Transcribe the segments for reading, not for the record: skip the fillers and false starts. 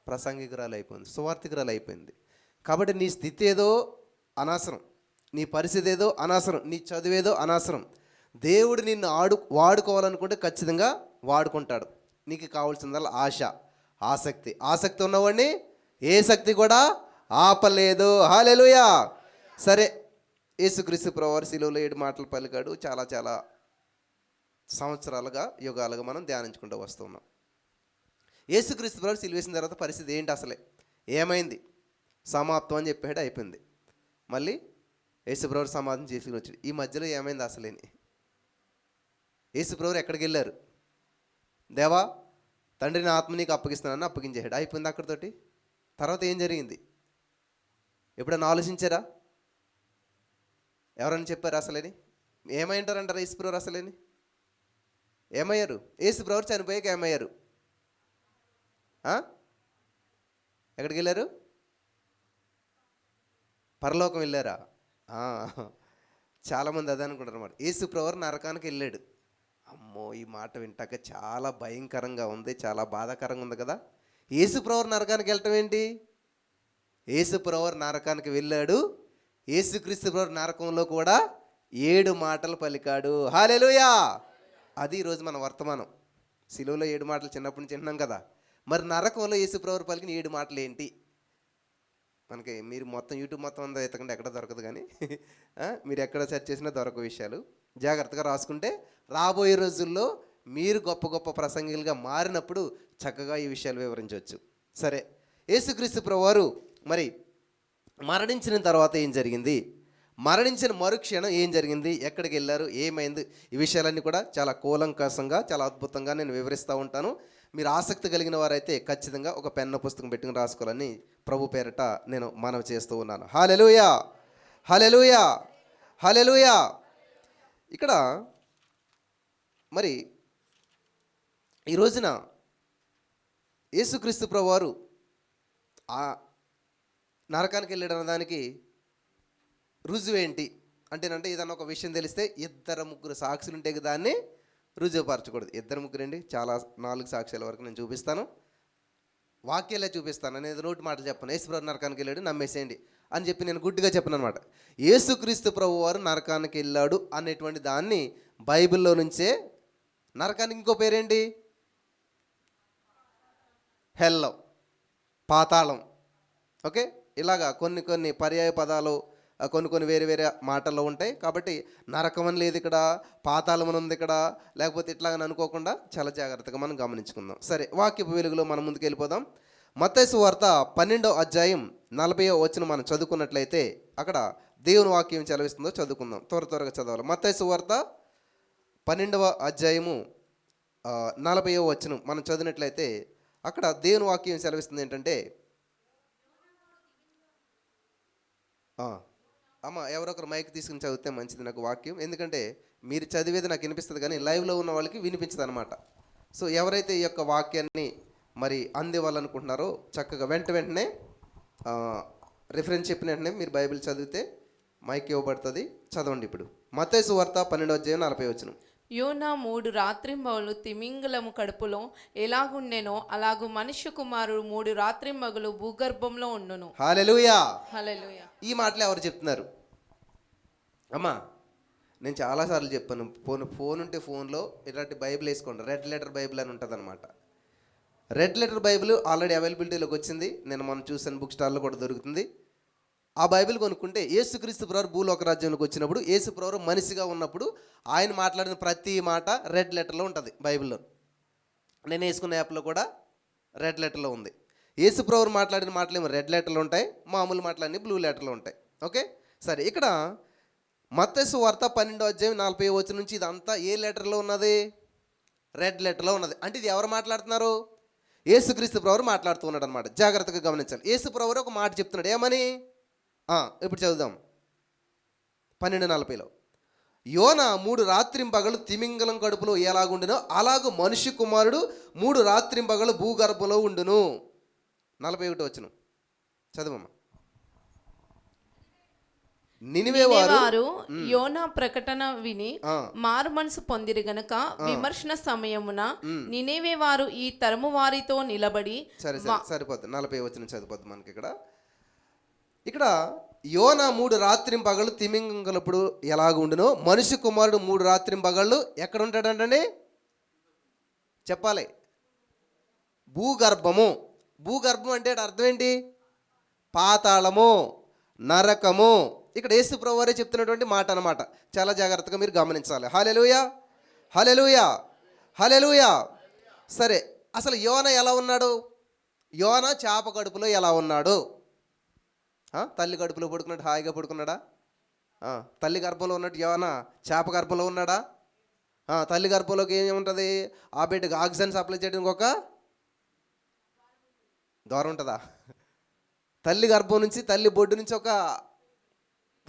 ప్రసంగికురాలు అయిపోయింది, సువార్థికురాలు అయిపోయింది. కాబట్టి నీ స్థితి ఏదో అనవసరం, నీ పరిస్థితి ఏదో అనవసరం, నీ చదువేదో అనవసరం. దేవుడు నిన్ను వాడుకోవాలనుకుంటే ఖచ్చితంగా వాడుకుంటాడు. నీకు కావాల్సిందల్లా ఆశ, ఆసక్తి ఉన్నవాడిని ఏ శక్తి కూడా ఆపలేదు. హల్లెలూయా. సరే, యేసుక్రీస్తు ప్రభువారు శిలువలో 7 మాటలు పలికాడు. చాలా చాలా సంవత్సరాలుగా, యుగాలుగా మనం ధ్యానించుకుంటూ వస్తున్నాం. యేసుక్రీస్తు ప్రభువారు శిలువ వేసిన తర్వాత పరిస్థితి ఏంటి, అసలే ఏమైంది? సమాప్తం అని చెప్పాడు, అయిపోయింది. మళ్ళీ యేసుప్రభువారు సమాధం చేసుకుని వచ్చాడు. ఈ మధ్యలో ఏమైంది అసలేని? యేసుప్రభువారు ఎక్కడికి వెళ్ళారు? దేవా, తండ్రి నా ఆత్మ నీకు అప్పగిస్తున్నానని అప్పగించాడు, అయిపోయింది అక్కడితోటి. తర్వాత ఏం జరిగింది ఎప్పుడైనా ఆలోచించారా? ఎవరైనా చెప్పారు అసలేని? ఏమైంటారంటారా యేసుప్రభువారు అసలేని? ఏమయ్యారు? యేసుప్రభువారు చనిపోయాక ఏమయ్యారు? ఎక్కడికి వెళ్ళారు? పరలోకం వెళ్ళారా? చాలామంది అదే అనుకుంటారు అన్నమాట. యేసుప్రభువారు నరకానికి వెళ్ళాడు. అమ్మో, ఈ మాట వింటాక చాలా భయంకరంగా ఉంది, చాలా బాధాకరంగా ఉంది కదా. యేసుప్రభువారు నరకానికి వెళ్ళటం ఏంటి? యేసుప్రభువారు నరకానికి వెళ్ళాడు. యేసుక్రీస్తు ప్రభువారు నరకంలో కూడా 7 మాటలు పలికాడు. హల్లెలూయా. అది ఈరోజు మన వర్తమానం. శిలువలో 7 మాటలు చిన్నప్పటి నుంచి వింటున్నాం కదా. మరి నరకంలో యేసుప్రభువారు పలికిన 7 మాటలు ఏంటి? మనకి మీరు మొత్తం యూట్యూబ్ మొత్తం అంతా ఎత్తకండి, ఎక్కడ దొరకదు. కానీ మీరు ఎక్కడ సెర్చ్ చేసినా దొరక విషయాలు జాగ్రత్తగా రాసుకుంటే రాబోయే రోజుల్లో మీరు గొప్ప గొప్ప ప్రసంగికులుగా మారినప్పుడు చక్కగా ఈ విషయాలు వివరించవచ్చు. సరే, యేసుక్రీస్తు ప్రభువారు మరి మరణించిన తర్వాత ఏం జరిగింది, మరణించిన మరుక్షణం ఏం జరిగింది, ఎక్కడికి వెళ్ళారు, ఏమైంది, ఈ విషయాలన్నీ కూడా చాలా కూలంకషంగా, చాలా అద్భుతంగా నేను వివరిస్తూ ఉంటాను. మీరు ఆసక్తి కలిగిన వారైతే ఖచ్చితంగా ఒక పెన్ను పుస్తకం పెట్టుకుని రాసుకోవాలని ప్రభు పేరట నేను మనవి చేస్తూ ఉన్నాను. హల్లెలూయా, హల్లెలూయా, హల్లెలూయా. ఇక్కడ మరి ఈ రోజున యేసుక్రీస్తు ప్రభువారు ఆ నరకానికి వెళ్ళడం దానికి రుజువేంటి అంటేనంటే, ఏదన్నా ఒక విషయం తెలిస్తే 2-3 సాక్షులు ఉంటే దాన్ని రుజువుపరచకూడదు. 2-3 అండి, చాలా 4 సాక్ష్యాల వరకు నేను చూపిస్తాను, వాక్యాలే చూపిస్తాను. నేను నోటి మాటలు చెప్పను. యేసుప్రభు నరకానికి వెళ్ళాడు నమ్మేసేయండి అని చెప్పి నేను గుడ్డిగా చెప్పను అనమాట. యేసుక్రీస్తు ప్రభువారు నరకానికి వెళ్ళాడు అనేటువంటి దాన్ని బైబిల్లో నుంచే, నరకానికి ఇంకో పేరేంటి? హెల్లో, పాతాళం. ఓకే, ఇలాగా కొన్ని పర్యాయ పదాలు, కొన్ని వేరే వేరే మాటల్లో ఉంటాయి. కాబట్టి నరకం అని లేదు ఇక్కడ, పాతాళం అని ఉంది ఇక్కడ, లేకపోతే ఇట్లాగని అనుకోకుండా చాలా జాగ్రత్తగా మనం గమనించుకుందాం. సరే, వాక్యపు వెలుగులో మనం ముందుకు వెళ్ళిపోదాం. మత్తయి సువార్త 12వ అధ్యాయం 40వ వచనం మనం చదువుకున్నట్లయితే అక్కడ దేవుని వాక్యం చదివిస్తుందో చదువుకుందాం. త్వరగా చదవాలి. మత్తయి సువార్త 12వ అధ్యాయము 40వ వచనం మనం చదివినట్లయితే అక్కడ దేవుని వాక్యం సెలవిస్తుంది ఏంటంటే, అమ్మ ఎవరొకరు మైక్ తీసుకుని చదివితే మంచిది నాకు వాక్యం, ఎందుకంటే మీరు చదివేది నాకు వినిపిస్తుంది కానీ లైవ్లో ఉన్న వాళ్ళకి వినిపించదు అనమాట. సో ఎవరైతే ఈ యొక్క వాక్యాన్ని మరి అందివ్వాలనుకుంటున్నారో చక్కగా వెంటనే రిఫరెన్స్ చెప్పిన వెంటనే మీరు బైబిల్ చదివితే మైక్ ఇవ్వబడుతుంది. చదవండి ఇప్పుడు. మత్తయి సువార్త 12వ అధ్యాయం 40వ వచనం. యోనా 3 రాత్రింబగళ్ళు తిమింగలము కడుపులో ఎలాగుండెనో అలాగు మనుష్య కుమారుడు 3 రాత్రింబగళ్ళు భూగర్భంలో ఉండును. హల్లెలూయా, హల్లెలూయా. ఈ మాటలు ఎవరు చెప్తున్నారు? అమ్మా, నేను చాలాసార్లు చెప్పాను, ఫోన్ ఉంటే ఫోన్లో ఇలాంటి బైబిల్ వేసుకోండి. రెడ్ లెటర్ బైబిల్ అని ఉంటుంది అనమాట. రెడ్ లెటర్ బైబిల్ ఆల్రెడీ అవైలబిలిటీలోకి వచ్చింది. నేను మనం చూసాను, బుక్ స్టాల్లో కూడా దొరుకుతుంది. ఆ బైబిల్ కొనుక్కుంటే యేసుక్రీస్తు ప్రభువారు భూలోక రాజ్యంలోకి వచ్చినప్పుడు, యేసు ప్రభువారు మనిషిగా ఉన్నప్పుడు ఆయన మాట్లాడిన ప్రతి మాట రెడ్ లెటర్లో ఉంటుంది బైబిల్లో. నేను వేసుకున్న యాప్లో కూడా రెడ్ లెటర్లో ఉంది. యేసు ప్రభువారు మాట్లాడిన మాటలు ఏమో రెడ్ లెటర్లో ఉంటాయి, మామూలు మాటలన్నీ బ్లూ లెటర్లో ఉంటాయి. ఓకే, సరే. ఇక్కడ మత్తయి సువార్త 12వ అధ్యాయం 40వ వచనం నుంచి ఇదంతా ఏ లెటర్లో ఉన్నది? రెడ్ లెటర్లో ఉన్నది. అంటే ఇది ఎవరు మాట్లాడుతున్నారు? యేసుక్రీస్తు ప్రభువారు మాట్లాడుతూ ఉన్నాడు అనమాట. జాగ్రత్తగా గమనించాలి. యేసు ప్రభువారు ఒక మాట చెప్తున్నాడు. ఏమని? ఇప్పుడు చదువుదాం. 12:40లో యోనా 3 రాత్రింపగలు తిమింగలం కడుపులో ఎలాగుండునో అలాగూ మనుష్య కుమారుడు 3 రాత్రింపగలు భూగర్భంలో ఉండును. 41 వచనం చదువమ్మా. నినివే వారు వారు యోనా ప్రకటన విని ఆ, మారు మనసు పొందిరి గనుక విమర్శన సమయమున నినేవే వారు ఈ తరము వారితో నిలబడి సరే సరిపోద్ది. 40 వచనం చదిపోద్ది మనకి ఇక్కడ యోనా 3 రాత్రింపగళ్ళు తిమింగలప్పుడు ఎలాగుండునో మనిషి కుమారుడు 3 రాత్రింపగళ్ళు ఎక్కడ ఉంటాడంటే చెప్పాలి, భూగర్భము. భూగర్భం అంటే అర్థం ఏంటి? పాతాళము, నరకము. ఇక్కడ యేసు ప్రభువు వారే చెప్తున్నటువంటి మాట అన్నమాట. చాలా జాగ్రత్తగా మీరు గమనించాలి. హల్లెలూయా, హల్లెలూయా, హల్లెలూయా. సరే, అసలు యోనా ఎలా ఉన్నాడు? యోనా చేప కడుపులో ఎలా ఉన్నాడు? తల్లి కడుపులో పడుకున్నాడు, హాయిగా పడుకున్నాడా? తల్లి గర్భంలో ఉన్నట్టు యోనా చేప గర్భంలో ఉన్నాడా? తల్లి గర్భంలోకి ఏముంటుంది? ఆ బిడ్డకి ఆక్సిజన్ సప్లై చేయడానికి ఒక ద్వారం ఉంటుందా? తల్లి గర్భం నుంచి, తల్లి బొడ్డు నుంచి ఒక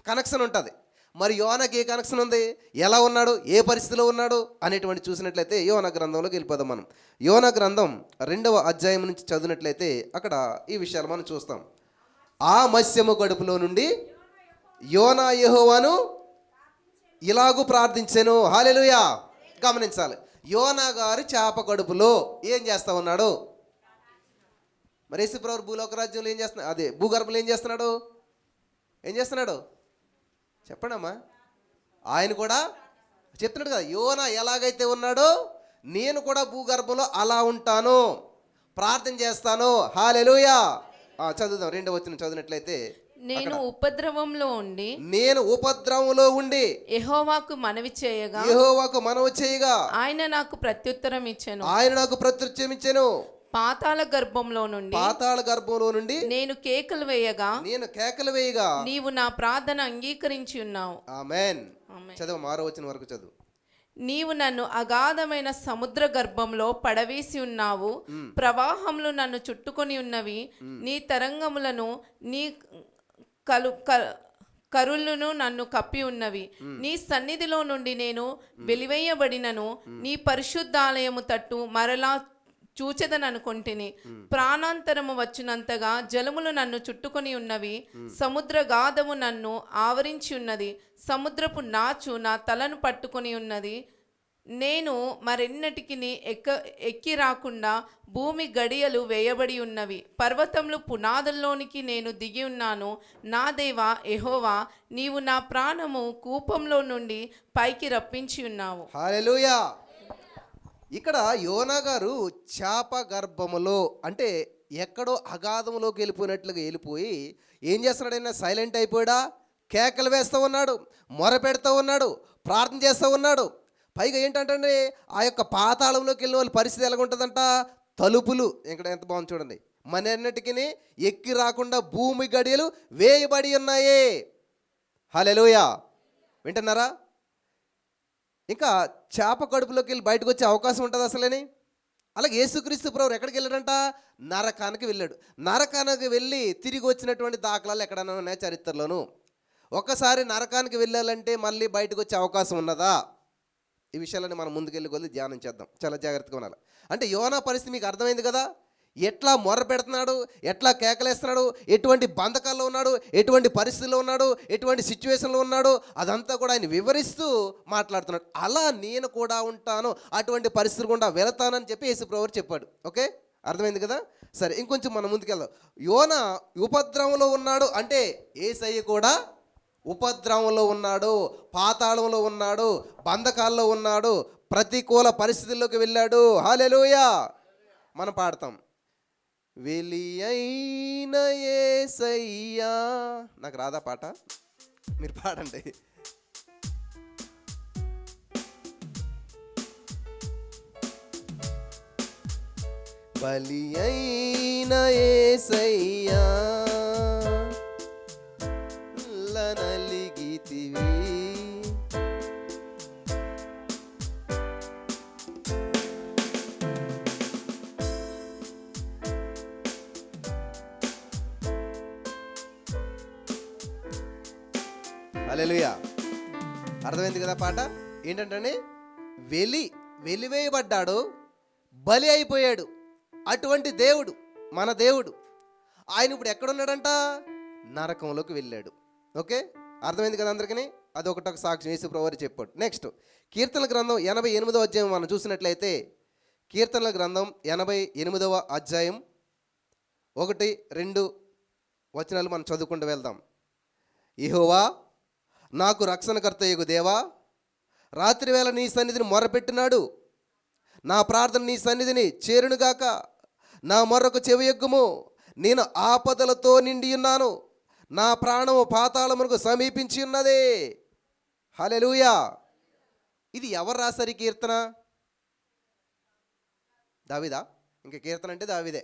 కనెక్షన్ ఉంటుంది. మరి యోనాకి ఏ కనెక్షన్ ఉంది? ఎలా ఉన్నాడు, ఏ పరిస్థితిలో ఉన్నాడు అనేటువంటి చూసినట్లయితే యోనా గ్రంథంలోకి వెళ్ళిపోదాం మనం. యోనా గ్రంథం 2వ అధ్యాయం నుంచి చదివినట్లయితే అక్కడ ఈ విషయాలు మనం చూస్తాం. ఆ మత్స్యము కడుపులో నుండి యోనా యెహోవాను ఇలాగూ ప్రార్థించెను. హల్లెలూయా. గమనించాలి, యోనా గారి చేప కడుపులో ఏం చేస్తా ఉన్నాడు? మరి యేసు ప్రభువు భూలోక రాజ్యంలో ఏం చేస్తున్నాడు? అదే భూగర్భంలో ఏం చేస్తున్నాడు? ఏం చేస్తున్నాడు చెప్పండి అమ్మా. ఆయన కూడా చెప్తున్నాడు కదా, యోనా ఎలాగైతే ఉన్నాడో నేను కూడా భూగర్భంలో అలా ఉంటాను, ప్రార్థన చేస్తాను. హల్లెలూయా. చదువుదాం 2వ వచనం చదివినట్లయితే, నేను ఉపద్రవంలో ఉండి యెహోవాకు మనవి చేయగా ఆయన నాకు ప్రత్యుత్తరం ఇచ్చెను. పాతాళ గర్భంలో నుండి నేను కేకలు వేయగా నీవు నా ప్రార్థన అంగీకరించి ఉన్నావు. ఆమేన్. చదువు 6వ వచనం వరకు చదువు. నీవు నన్ను అగాధమైన సముద్ర గర్భంలో పడవేసి ఉన్నావు, ప్రవాహములు నన్ను చుట్టుకొని ఉన్నవి, నీ తరంగములను నీ కరులను నన్ను కప్పి ఉన్నవి. నీ సన్నిధిలో నుండి నేను వెలివేయబడినను నీ పరిశుద్ధాలయము తట్టు మరలా చూచెదననుకొంటిని. ప్రాణాంతరము వచ్చినంతగా జలములు నన్ను చుట్టుకొని ఉన్నవి, సముద్ర గాధము నన్ను ఆవరించి ఉన్నది, సముద్రపు నాచు నా తలను పట్టుకొని ఉన్నది. నేను మరెన్నటికి ఎక్కి రాకుండా భూమి గడియలు వేయబడి ఉన్నవి, పర్వతములు పునాదుల్లోనికి నేను దిగి ఉన్నాను. నా దేవా యెహోవా, నీవు నా ప్రాణము కూపంలో నుండి పైకి రప్పించి ఉన్నావు. హల్లెలూయా. ఇక్కడ యోనా గారు చేప గర్భములో అంటే ఎక్కడో అగాధంలోకి వెళ్ళిపోయి ఏం చేస్తున్నాడైనా? సైలెంట్ అయిపోయాడా? కేకలు వేస్తూ ఉన్నాడు, మొర పెడతా ఉన్నాడు, ప్రార్థన చేస్తూ ఉన్నాడు. పైగా ఏంటంటే ఆ యొక్క పాతాళంలోకి వెళ్ళిన వాళ్ళ పరిస్థితి ఎలా ఉంటుందంట? తలుపులు ఇక్కడ ఎంత బాగుంది చూడండి, మరెన్నటికి ఎక్కి రాకుండా భూమి గడియలు వేయబడి ఉన్నాయి. హల్లెలూయా. వింటున్నారా? ఇంకా చేప కడుపులోకి వెళ్ళి బయటకు వచ్చే అవకాశం ఉంటుంది అసలేని? అలాగే యేసుక్రీస్తు ప్రభువు ఎక్కడికి వెళ్ళాడంట? నరకానికి వెళ్ళాడు. నరకానికి వెళ్ళి తిరిగి వచ్చినటువంటి దాఖలాలు ఎక్కడైనా ఉన్నాయి చరిత్రలోను? ఒక్కసారి నరకానికి వెళ్ళాలంటే మళ్ళీ బయటకు వచ్చే అవకాశం ఉన్నదా? ఈ విషయాలని మనం ముందుకెళ్ళి కొద్ది ధ్యానం చేద్దాం. చాలా జాగ్రత్తగా ఉండాలి. అంటే యోనా పరిస్థితి మీకు అర్థమైంది కదా? ఎట్లా మొర్ర పెడుతున్నాడు, ఎట్లా కేకలేస్తున్నాడు, ఎటువంటి బంధకాల్లో ఉన్నాడు, ఎటువంటి పరిస్థితుల్లో ఉన్నాడు, ఎటువంటి సిచ్యువేషన్లో ఉన్నాడు, అదంతా కూడా ఆయన వివరిస్తూ మాట్లాడుతున్నాడు. అలా నేను కూడా ఉంటాను, అటువంటి పరిస్థితులు కూడా వెళతానని చెప్పి యేసు ప్రభువు చెప్పాడు. ఓకే, అర్థమైంది కదా? సరే, ఇంకొంచెం మనం ముందుకెళ్దాం. యోనా ఉపద్రవంలో ఉన్నాడు అంటే యేసయ్య కూడా ఉపద్రవంలో ఉన్నాడు, పాతాళంలో ఉన్నాడు, బంధకాల్లో ఉన్నాడు, ప్రతికూల పరిస్థితుల్లోకి వెళ్ళాడు. హల్లెలూయా. మనం పాడతాం, వెలియైన యేసయ్యా. నాకు రాదా పాట? మీరు పాడండి. బలి అయిన యేసయ్యా నలిగితివి. హల్లెలూయా. అర్థమైంది కదా పాట? ఏంటంటే వెలివేయబడ్డాడు, బలి అయిపోయాడు. అటువంటి దేవుడు మన దేవుడు. ఆయన ఇప్పుడు ఎక్కడున్నాడంట? నరకంలోకి వెళ్ళాడు. ఓకే, అర్థమైంది కదా అందరికీ? అదొకటి సాక్ష్యం యేసు ప్రభువు చెప్పాడు. నెక్స్ట్ కీర్తనల గ్రంథం 88వ అధ్యాయం మనం చూసినట్లయితే, కీర్తనల గ్రంథం 88వ అధ్యాయం 1-2 వచనాలు మనం చదువుకుంటూ వెళ్దాం. యెహోవా నాకు రక్షణకర్తయగు దేవా, రాత్రివేళ నీ సన్నిధిని మొరపెట్టినాడు. నా ప్రార్థన నీ సన్నిధిని చేరునుగాక. నా మొర్రకు చెవియొగ్గుము. నేను ఆపదలతో నిండి ఉన్నాను. నా ప్రాణము పాతాళమునకు సమీపించి ఉన్నదే. హల్లెలూయా. ఇది ఎవరు రాశారు ఈ కీర్తన? దావీదా? ఇంకా కీర్తన అంటే దావీదే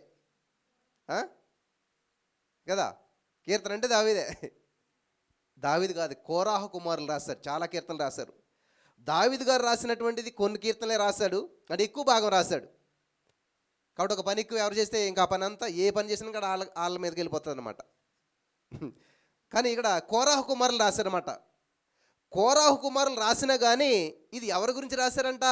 కదా? కీర్తన అంటే దావీదే. దావీదు కాదు, కోరాహు కుమారులు రాశారు. చాలా కీర్తనలు రాశారు. దావీదు గారు రాసినటువంటిది కొన్ని కీర్తనలే రాశాడు, అంటే ఎక్కువ భాగం రాశాడు. కాబట్టి ఒక పని ఎక్కువ ఎవరు చేస్తే ఇంకా ఆ పని అంతా, ఏ పని చేసినా కూడా వాళ్ళ మీదకి వెళ్ళిపోతుంది అనమాట. కానీ ఇక్కడ కోరాహు కుమారులు రాశారన్నమాట. కోరాహు కుమారులు రాసినా కానీ ఇది ఎవరి గురించి రాశారంట?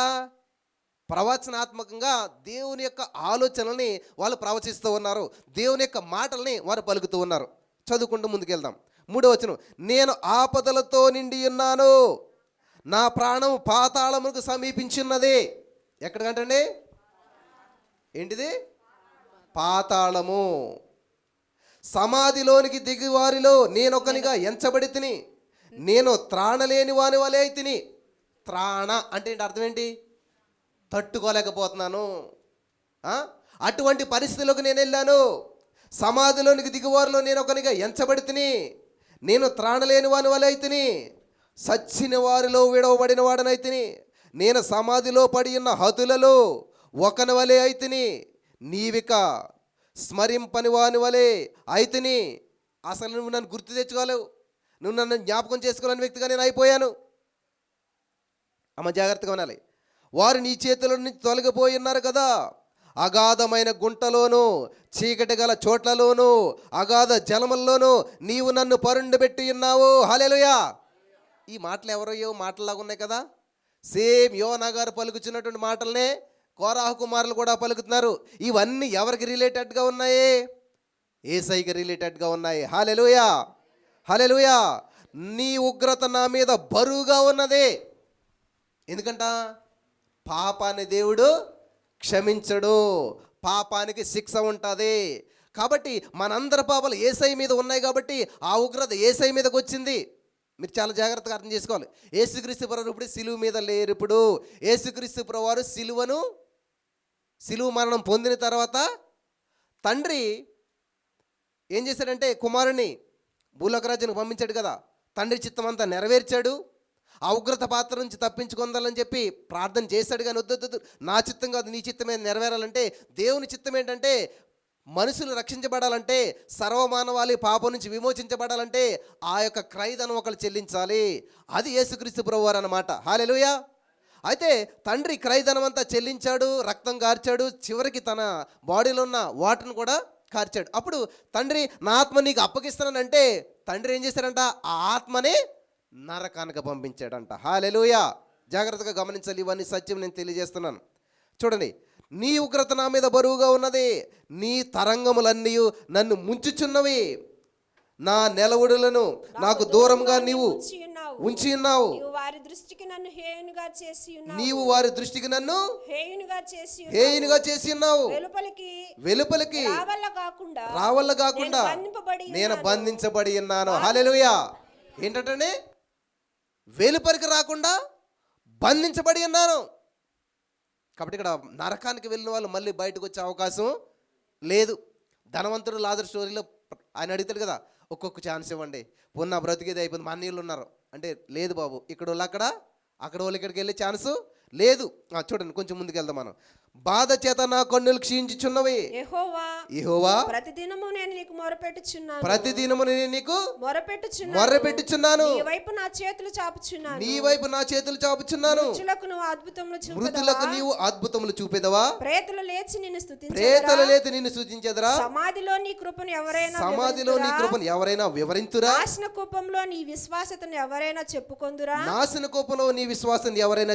ప్రవచనాత్మకంగా దేవుని యొక్క ఆలోచనల్ని వాళ్ళు ప్రవచిస్తూ ఉన్నారు. దేవుని యొక్క మాటల్ని వారు పలుకుతూ ఉన్నారు. చదువుకుంటూ ముందుకెళ్దాం. 3వ వచనం, నేను ఆపదలతో నిండి ఉన్నాను. నా ప్రాణం పాతాళముకు సమీపించున్నది. ఎక్కడికంటండి? ఏంటిది? పాతాళము. సమాధిలోనికి దిగి వారిలో నేనొకనిగా ఎంచబడి తిని, నేను త్రాణలేని వాని వలె అయితిని. త్రాణ అంటే ఏంటి? అర్థం ఏంటి? తట్టుకోలేకపోతున్నాను. అటువంటి పరిస్థితులకు నేను వెళ్ళాను. సమాధిలోనికి దిగువారిలో నేను ఒకనిగా ఎంచబడి తిని, నేను త్రాణలేని వాని వలె అయితిని. సచ్చిన వారిలో విడవబడిన వాడనైతిని. నేను సమాధిలో పడి ఉన్న హతులలో ఒకని వలె అయితిని. నీవిక స్మరింపని వాని వలె అయితిని. అసలు నువ్వు నన్ను గుర్తు తెచ్చుకోలేవు, నువ్వు నన్ను జ్ఞాపకం చేసుకోలేని వ్యక్తిగా నేను అయిపోయాను. అమ్మ జాగ్రత్తగా ఉండాలి. వారు నీ చేతుల నుంచి తొలగిపోయి ఉన్నారు కదా. అగాధమైన గుంటలోను, చీకటి గల చోట్లలోను, అగాధ జలముల్లోనూ నీవు నన్ను పరుండబెట్టి ఉన్నావు. హల్లెలూయా. ఈ మాటలు ఎవరో మాటలాగా ఉన్నాయి కదా. సేమ్ యోనా గారు పలుకుతున్నటువంటి మాటలనే కోరాహు కుమారులు కూడా పలుకుతున్నారు. ఇవన్నీ ఎవరికి రిలేటెడ్గా ఉన్నాయి? యేసయ్యకి రిలేటెడ్గా ఉన్నాయి. హల్లెలూయా, హల్లెలూయా. నీ ఉగ్రత నా మీద బరువుగా ఉన్నది. ఎందుకంట? పాపాన్ని దేవుడు క్షమించడు, పాపానికి శిక్ష ఉంటుంది. కాబట్టి మనందరి పాపాలు యేసయ్య మీద ఉన్నాయి కాబట్టి ఆ ఉగ్రత యేసయ్య మీదకి వచ్చింది. మీరు చాలా జాగ్రత్తగా అర్థం చేసుకోవాలి. యేసుక్రీస్తు ప్రభువు ఇప్పుడు సిలువ మీద లేరు. ఇప్పుడు యేసుక్రీస్తు ప్రభువారు సిలువ మరణం పొందిన తర్వాత తండ్రి ఏం చేశాడంటే కుమారుని భూలోక రాజ్యానికి పంపించాడు కదా. తండ్రి చిత్తం అంతా నెరవేర్చాడు. ఆ ఉగ్రత పాత్ర నుంచి తప్పించుకుందాలని చెప్పి ప్రార్థన చేశాడు. కానీ వద్దు, నా చిత్తం కాదు నీ చిత్తమే నెరవేరాలంటే, దేవుని చిత్తం ఏంటంటే మనుషులు రక్షించబడాలంటే, సర్వమానవాళి పాపం నుంచి విమోచించబడాలంటే ఆ యొక్క క్రయధనం ఒకరు చెల్లించాలి. అది యేసుక్రీస్తు ప్రభువారు అన్నమాట. హల్లెలూయా. అయితే తండ్రి క్రయధనం అంతా చెల్లించాడు, రక్తం కార్చాడు, చివరికి తన బాడీలో ఉన్న వాటర్ను కూడా కార్చాడు. అప్పుడు తండ్రి నా ఆత్మ నీకు అప్పగిస్తానంటే తండ్రి ఏం చేశాడంట? ఆ ఆత్మని నరకానికి పంపించాడంట. హల్లెలూయా. జాగ్రత్తగా గమనించాలి. ఇవన్నీ సత్యం నేను తెలియజేస్తున్నాను. చూడండి, నీ ఉగ్రత నా మీద బరువుగా ఉన్నది, నీ తరంగములన్నీ నన్ను ముంచుచున్నవి. నా నెలవుడులను నాకు దూరంగా నీవు ఉంచి ఉన్నావు. నీవు వారి దృష్టికి నన్ను హేయునిగా చేసి ఉన్నావు. వెలుపలికి రావల్ల కాకుండా నేను బంధించబడి ఉన్నాను. హల్లెలూయా. ఏంటంటే వెలుపలికి రాకుండా బంధించబడి ఉన్నాను. కాబట్టి ఇక్కడ నరకానికి వెళ్ళిన వాళ్ళు మళ్ళీ బయటకు వచ్చే అవకాశం లేదు. ధనవంతుడు లాజరు స్టోరీలో ఆయన అడుగుతాడు కదా, ఒక్కొక్క ఛాన్స్ ఇవ్వండి, పొన్న బ్రతికేది అయిపోయింది, మా అన్నీళ్ళు ఉన్నారు అంటే, లేదు బాబు, ఇక్కడ వాళ్ళు అక్కడ వాళ్ళు ఇక్కడికి వెళ్ళే ఛాన్సు లేదు. చూడండి, కొంచెం ముందుకు వెళ్దాం మనం. బాధ చేత నా కన్నులు క్షీణించుచున్నవి. యెహోవా ప్రతిదినము నేను నీకు మొరపెట్టుచున్నాను. నీ వైపు నా చేతులు చాపుచున్నాను. మృతులకు నీవు అద్భుతములు చూపెదవా. ప్రేతలు లేచి నిన్ను స్తుతించెదరా. సమాధిలో నీ కృపను ఎవరైనా వివరింతురా. నాశన కూపంలో నీ విశ్వాసతను ఎవరైనా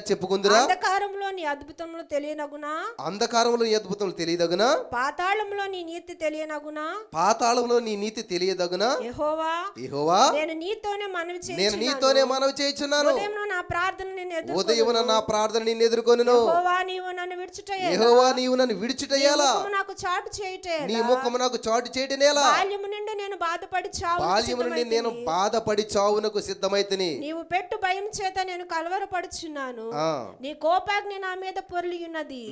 చెప్పుకొందురా. అంధకారంలో నీ అద్భుతములు తెలియనగునా. అంధకారంలో నీ అద్భుతములు తెలియదగునా, పాతాళంలో నీ నీతి తెలియనగునా. పాతాళంలో నీ నీతి తెలియదగునా. యెహోవా, యెహోవా, నేను నీతోనే మనవి నేను నీతోనే మనవి చేయుచున్నాను. ఉదయమున నా ప్రార్థన నిన్ను ఎదుర్కొను. ఉదయమున నా ప్రార్థన నిన్ను ఎదుర్కొనును. యెహోవా, నీవు నన్ను విడిచుటయేలా. యెహోవా, నీవు నన్ను విడిచుటయ్యాలా. ముఖము నాకు చాటు చేయుటయేలా. నీ ముఖము నాకు చాటు చేయటనేలా. బాల్యము నుండి నేను బాధపడి చావు బాల్యము నుండి నేను బాధపడి చావునకు సిద్ధమైతిని. నీవు పెట్టు భయం చేత నేను కలవరపడుచున్నాను. నీ కోపాగ్ని నా మీద పొర్లి ఉన్నది.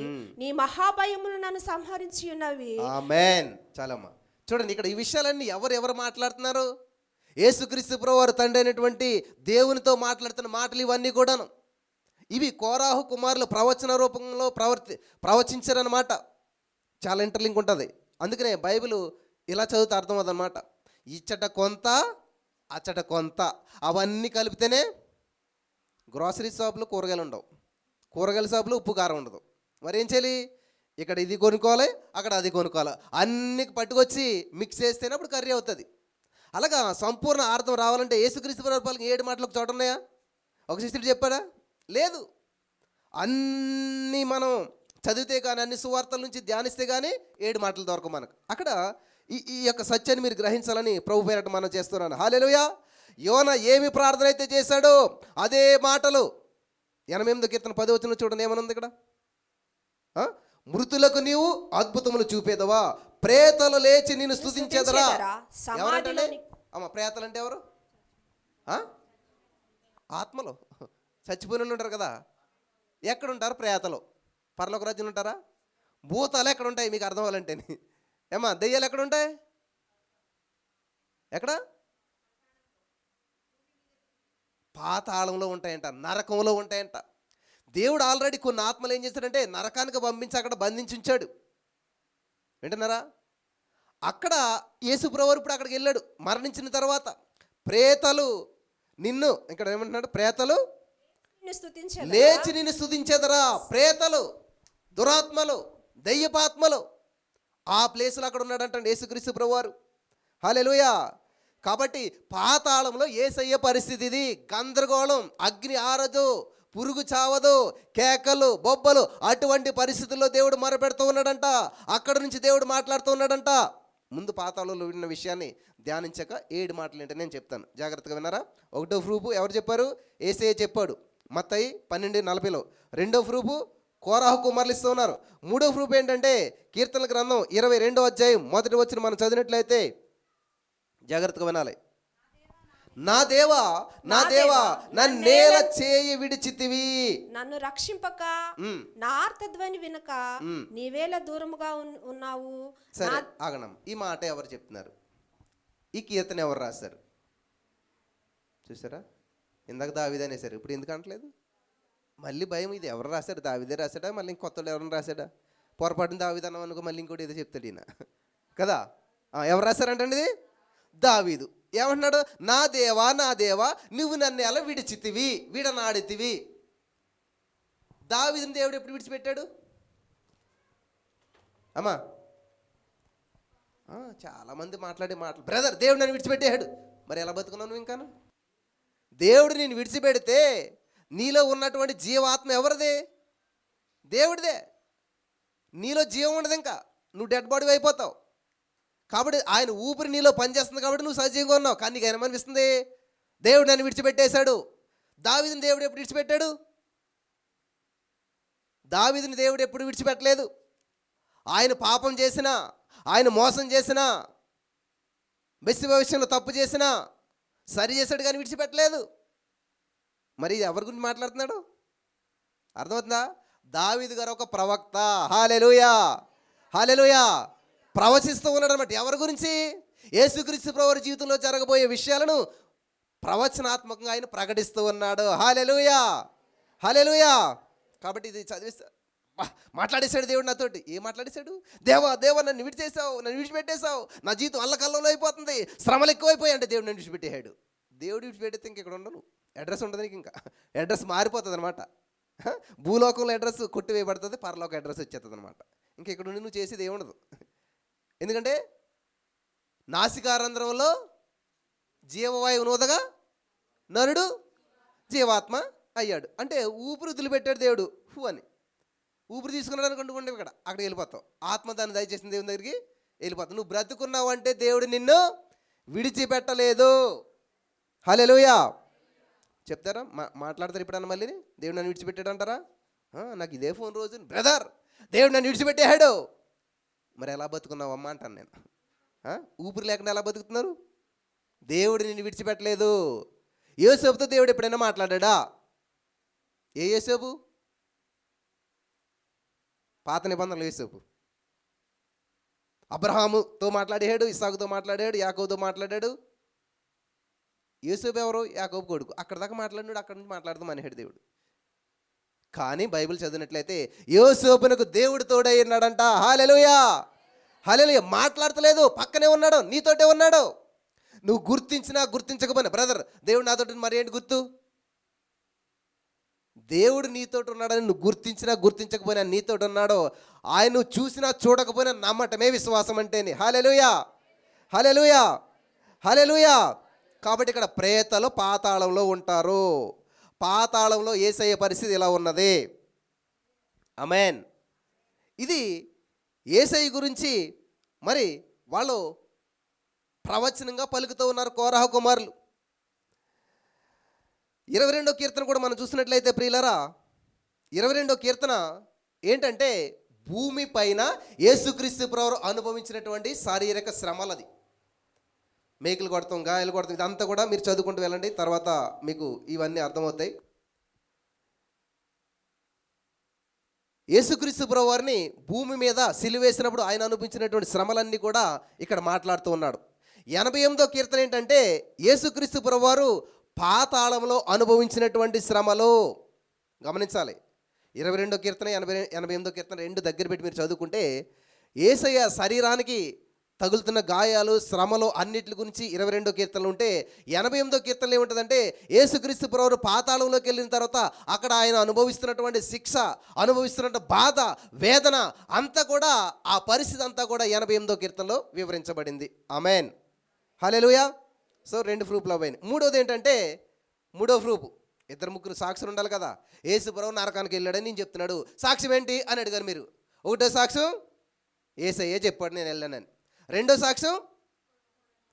నీ మహాభయములు నన్ను సంహరించి ఉన్నవి. ఆమేన్. చాలమ్మా, చూడండి ఇక్కడ ఈ విషయాలన్నీ ఎవరు మాట్లాడుతున్నారు? యేసుక్రీస్తు ప్రభువారు తండ్రి అయినటువంటి దేవునితో మాట్లాడుతున్న మాటలు ఇవన్నీ కూడాను. ఇవి కోరాహు కుమారులు ప్రవచన రూపంలో ప్రవచించారనమాట. చాలా ఇంటర్లింక్ ఉంటుంది. అందుకనే బైబిల్ ఇలా చదివితే అర్థమవుతుందన్నమాట. ఇచ్చట కొంత అచ్చట కొంత అవన్నీ కలిపితేనే. గ్రాసరీ షాపులో కూరగాయలు ఉండవు, కూరగాయల షాపులో ఉప్పు కారం ఉండదు. మరి ఏం చేయాలి? ఇక్కడ ఇది కొనుక్కోవాలి, అక్కడ అది కొనుక్కోవాలి, అన్ని పట్టుకొచ్చి మిక్స్ చేస్తేనే అప్పుడు కర్రీ అవుతుంది. అలాగా సంపూర్ణ అర్థం రావాలంటే యేసుక్రీస్తు ప్రభువుకి 7 మాటలు ఒక చోట ఉన్నాయా? ఒక శిష్యుడు చెప్పాడా? లేదు. అన్నీ మనం చదివితే కానీ, అన్ని సువార్తల నుంచి ధ్యానిస్తే కానీ 7 మాటలు దొరకవు మనకు. అక్కడ ఈ యొక్క సత్యాన్ని మీరు గ్రహించాలని ప్రభు పేరట మనం చేస్తున్నాను. హల్లెలూయా. యోన ఏమి ప్రార్థన అయితే చేశాడో అదే మాటలు. 88 కీర్తన 10వ వచనం చూడండి ఏమనుంది ఇక్కడ. మృతులకు నీవు అద్భుతములు చూపేదవా, ప్రేతలు లేచి నిన్ను స్తుతించేదరా. ఎవరంటే అమ్మ ప్రేతలు అంటే ఎవరు? ఆత్మలు చచ్చిపోయిన ఉంటారు కదా. ఎక్కడుంటారు ప్రేతలు? పరలోక రాజ్యంలో ఉంటారా? భూతాలు ఎక్కడ ఉంటాయి మీకు అర్థం అవ్వాలంటే? ఏమా దెయ్యాలు ఎక్కడ ఉంటాయి? ఎక్కడ? పాతాళంలో ఉంటాయంట, నరకంలో ఉంటాయంట. దేవుడు ఆల్రెడీ కొన్ని ఆత్మలు ఏం చేశాడంటే నరకానికి పంపించి అక్కడ బంధించి ఉంచాడు. వింటున్నారా? అక్కడ యేసుప్రభువు ఇప్పుడు అక్కడికి వెళ్ళాడు మరణించిన తర్వాత. ప్రేతలు నిన్ను, ఇక్కడ ఏమంటున్నాడు? ప్రేతలు లేచి నిన్ను స్తుతించేదరా. ప్రేతలు, దురాత్మలు, దయ్యపాత్మలు ఆ ప్లేస్లో అక్కడ ఉన్నాడంటండి యేసుక్రీస్తు ప్రభువారు. హల్లెలూయా. కాబట్టి పాతాళంలో యేసయ్య పరిస్థితి ఇది. గందరగోళం, అగ్ని ఆరదు, పురుగు చావదు, కేకలు, బొబ్బలు, అటువంటి పరిస్థితుల్లో దేవుడు మొరపెడుతూ ఉన్నాడంట. అక్కడ నుంచి దేవుడు మాట్లాడుతూ ఉన్నాడంట. ముందు పాతాళంలో విన్న విషయాన్ని ధ్యానించాక 7 మాటలు ఏంటో నేను చెప్తాను, జాగ్రత్తగా విన్నారా? 1వ ప్రూఫ్ ఎవరు చెప్పారు? యేసయ్య చెప్పాడు మత్తయి 12:40లో. 2వ ప్రూఫ్ కోరాహు కుమారులు ఇస్తూ ఉన్నారు. 3వ ప్రూఫ్ ఏంటంటే కీర్తనల గ్రంథం 22వ అధ్యాయం 1వ వచనం మనం చదివినట్లయితే జాగ్రత్తగా వినాలి. నా దేవా, నా దేవా, నన్నేల చేయి విడిచితివి. నన్ను రక్షింపక, నా ఆర్తధ్వని వినక నీవేళ దూరముగా ఉన్నావు. సరే ఆగనం. ఈ మాట ఎవరు చెప్తున్నారు? ఈ కీర్తన ఎవరు రాశారు? చూసారా? ఇందాక దావీదు అనేసారు, ఇప్పుడు ఎందుకు అనట్లేదు? మళ్ళీ భయం. ఇది ఎవరు రాశారు? దావీదే రాశాడా? మళ్ళీ ఇంకొత్తడు ఎవరైనా రాశాడా? పొరపాటున దావీదు అన్నాం అనుకో మళ్ళీ ఇంకోటి ఏదో చెప్తాడు ఈయన కదా. ఎవరు రాశారంటండి? ఇది దావీదు. ఏమంటున్నాడు? నా దేవా, నా దేవా, నువ్వు నన్ను ఎలా విడిచితివి, విడనాడితివి. దావీదుని దేవుడు ఎప్పుడు విడిచిపెట్టాడు అమ్మా? చాలామంది మాట్లాడే మాటలు, బ్రదర్ దేవుడు నన్ను విడిచిపెట్టాడు. మరి ఎలా బతుకున్నావు నువ్వు? ఇంకాను దేవుడు నేను విడిచిపెడితే నీలో ఉన్నటువంటి జీవాత్మ ఎవరిదే? దేవుడిదే. నీలో జీవం ఉండదు, ఇంకా నువ్వు డెడ్ బాడీ అయిపోతావు. కాబట్టి ఆయన ఊపిరి నీలో పనిచేస్తుంది కాబట్టి నువ్వు సజీవంగా ఉన్నావు. కానీ నీకు ఏమనిపిస్తుంది? దేవుడు నన్ను విడిచిపెట్టేశాడు. దావీదుని దేవుడు ఎప్పుడు విడిచిపెట్టాడు? దావీదుని దేవుడు ఎప్పుడు విడిచిపెట్టలేదు. ఆయన పాపం చేసినా, ఆయన మోసం చేసినా, బెత్షెబా విషయంలో తప్పు చేసినా సరి చేశాడు కానీ విడిచిపెట్టలేదు. మరి ఎవరి గురించి మాట్లాడుతున్నాడు? అర్థమవుతుందా? దావీదు గారు ఒక ప్రవక్త. హల్లెలూయా, హల్లెలూయా. ప్రవచిస్తూ ఉన్నాడు అనమాట. ఎవరి గురించి? యేసుక్రీస్తు ప్రభువు జీవితంలో జరగబోయే విషయాలను ప్రవచనాత్మకంగా ఆయన ప్రకటిస్తూ ఉన్నాడు. హల్లెలూయా, హల్లెలూయా. కాబట్టి ఇది చదివిస్తా మాట్లాడేశాడు దేవుడు నాతోటి. ఏం మాట్లాడేశాడు? దేవా, దేవా, నన్ను విడిచేసావు, నన్ను విడిచిపెట్టేశావు, నా జీవితం అల్లకల్లంలో అయిపోతుంది, శ్రమలు ఎక్కువైపోయాయి అంటే దేవుడు నన్ను విడిచిపెట్టేశాడు. దేవుడు విడిచిపెడితే ఇంక ఇక్కడ ఉండను, అడ్రస్ ఉండదు నీకు. ఇంకా అడ్రస్ మారిపోతుంది అనమాట. భూలోకంలో అడ్రస్ కొట్టివేయబడుతుంది, పరలోక అడ్రస్ వచ్చేస్తుంది అనమాట. ఇంక ఇక్కడ ఉండి నువ్వు చేసేది ఏముండదు. ఎందుకంటే నాసికారంధ్రంలో జీవవాయువు నూదగా నరుడు జీవాత్మ అయ్యాడు. అంటే ఊపిరి వదిలిపెట్టాడు దేవుడు హు అని. ఊపిరి తీసుకున్నాడు అనుకుంటుండే ఇక్కడ అక్కడికి వెళ్ళిపోతావు. ఆత్మ దాన్ని దయచేసిన దేవుని దగ్గరికి వెళ్ళిపోతావు. నువ్వు బ్రతుకున్నావు అంటే దేవుడు నిన్ను విడిచిపెట్టలేదు. హల్లెలూయా చెప్తారా? మాట్లాడతారు ఇప్పుడన్నా మళ్ళీ దేవుడు నన్ను విడిచిపెట్టాడు అంటారా? నాకు ఇదే ఫోన్ రోజు బ్రదర్ దేవుడు నన్ను విడిచిపెట్టాడు. మరి ఎలా బతుకున్నావు అమ్మ అంటాను నేను. ఊపిరి లేకుండా ఎలా బతుకుతున్నారు? దేవుడు నిన్ను విడిచిపెట్టలేదు. యోసేపుతో దేవుడు ఎప్పుడైనా మాట్లాడా? ఏ యోసేపు? పాత నిబంధనలు యోసేపు. అబ్రహాముతో మాట్లాడాడు, ఇస్సాకుతో మాట్లాడాడు, యాకోబుతో మాట్లాడాడు. యోసేపు ఎవరు? యాకోబు కొడుకు. అక్కడ దాకా మాట్లాడినాడు, అక్కడి నుంచి మాట్లాడుతూ మానేడు దేవుడు. కానీ బైబిల్ చదివినట్లయితే యోసేపునకు దేవుడు తోడై ఉన్నాడంట. హల్లెలూయా హల్లెలూయా. మాట్లాడతలేదు, పక్కనే ఉన్నాడు, నీతోటే ఉన్నాడు. నువ్వు గుర్తించినా గుర్తించకపోయినా బ్రదర్ దేవుడు నాతోటి మరి ఏంటి గుర్తు? దేవుడు నీతోటి ఉన్నాడని నువ్వు గుర్తించినా గుర్తించకపోయినా నీతోటి ఉన్నాడో. ఆయన నువ్వు చూసినా చూడకపోయినా నమ్మటమే విశ్వాసం అంటేనే. హల్లెలూయా హల్లెలూయా హల్లెలూయా. కాబట్టి ఇక్కడ ప్రేతలు పాతాళంలో ఉంటారు. పాతాళంలో యేసయ్య పరిస్థితి ఇలా ఉన్నది. ఆమేన్. ఇది యేసయ్య గురించి మరి వాళ్ళు ప్రవచనంగా పలుకుతూ ఉన్నారు కోరహ కుమారులు. 22వ కీర్తన కూడా మనం చూసినట్లయితే ప్రియులరా, 22వ కీర్తన ఏంటంటే భూమి పైన యేసుక్రీస్తు ప్రభువు అనుభవించినటువంటి శారీరక శ్రమలది. మేకులు కొడతాం, గాయాలు కొడతాం, ఇదంతా కూడా మీరు చదువుకుంటూ వెళ్ళండి, తర్వాత మీకు ఇవన్నీ అర్థమవుతాయి. యేసుక్రీస్తు ప్రభువు వారిని భూమి మీద సిలువేసినప్పుడు ఆయన అనుభవించినటువంటి శ్రమలన్నీ కూడా ఇక్కడ మాట్లాడుతూ ఉన్నాడు. 88వ కీర్తన ఏంటంటే యేసుక్రీస్తు ప్రభువారు పాతాళంలో అనుభవించినటువంటి శ్రమలు. గమనించాలి. 22వ కీర్తన 88వ కీర్తన రెండు దగ్గర పెట్టి మీరు చదువుకుంటే యేసయ్య శరీరానికి తగులుతున్న గాయాలు, శ్రమలు అన్నిటి గురించి 22వ కీర్తనలు ఉంటే 88వ కీర్తనలు ఏముంటుందంటే యేసుక్రీస్తు ప్రభువు పాతాళంలోకి వెళ్ళిన తర్వాత అక్కడ ఆయన అనుభవిస్తున్నటువంటి శిక్ష, అనుభవిస్తున్న బాధ, వేదన అంతా కూడా ఆ పరిస్థితి అంతా కూడా 88వ కీర్తనలో వివరించబడింది. ఆమేన్ హల్లెలూయా. సో రెండు ప్రూఫ్లు అవ్వాయి. మూడోది ఏంటంటే మూడో ప్రూఫ్, ఇద్దరు ముగ్గురు సాక్షులు ఉండాలి కదా. యేసు ప్రభువు నరకానికి వెళ్ళాడని నేను చెప్తున్నాడు, సాక్ష్యం ఏంటి అని అడిగారు మీరు. ఒకటో సాక్ష్యం యేసయ్యే చెప్పాడు నేను వెళ్ళానని. రెండో సాక్ష్యం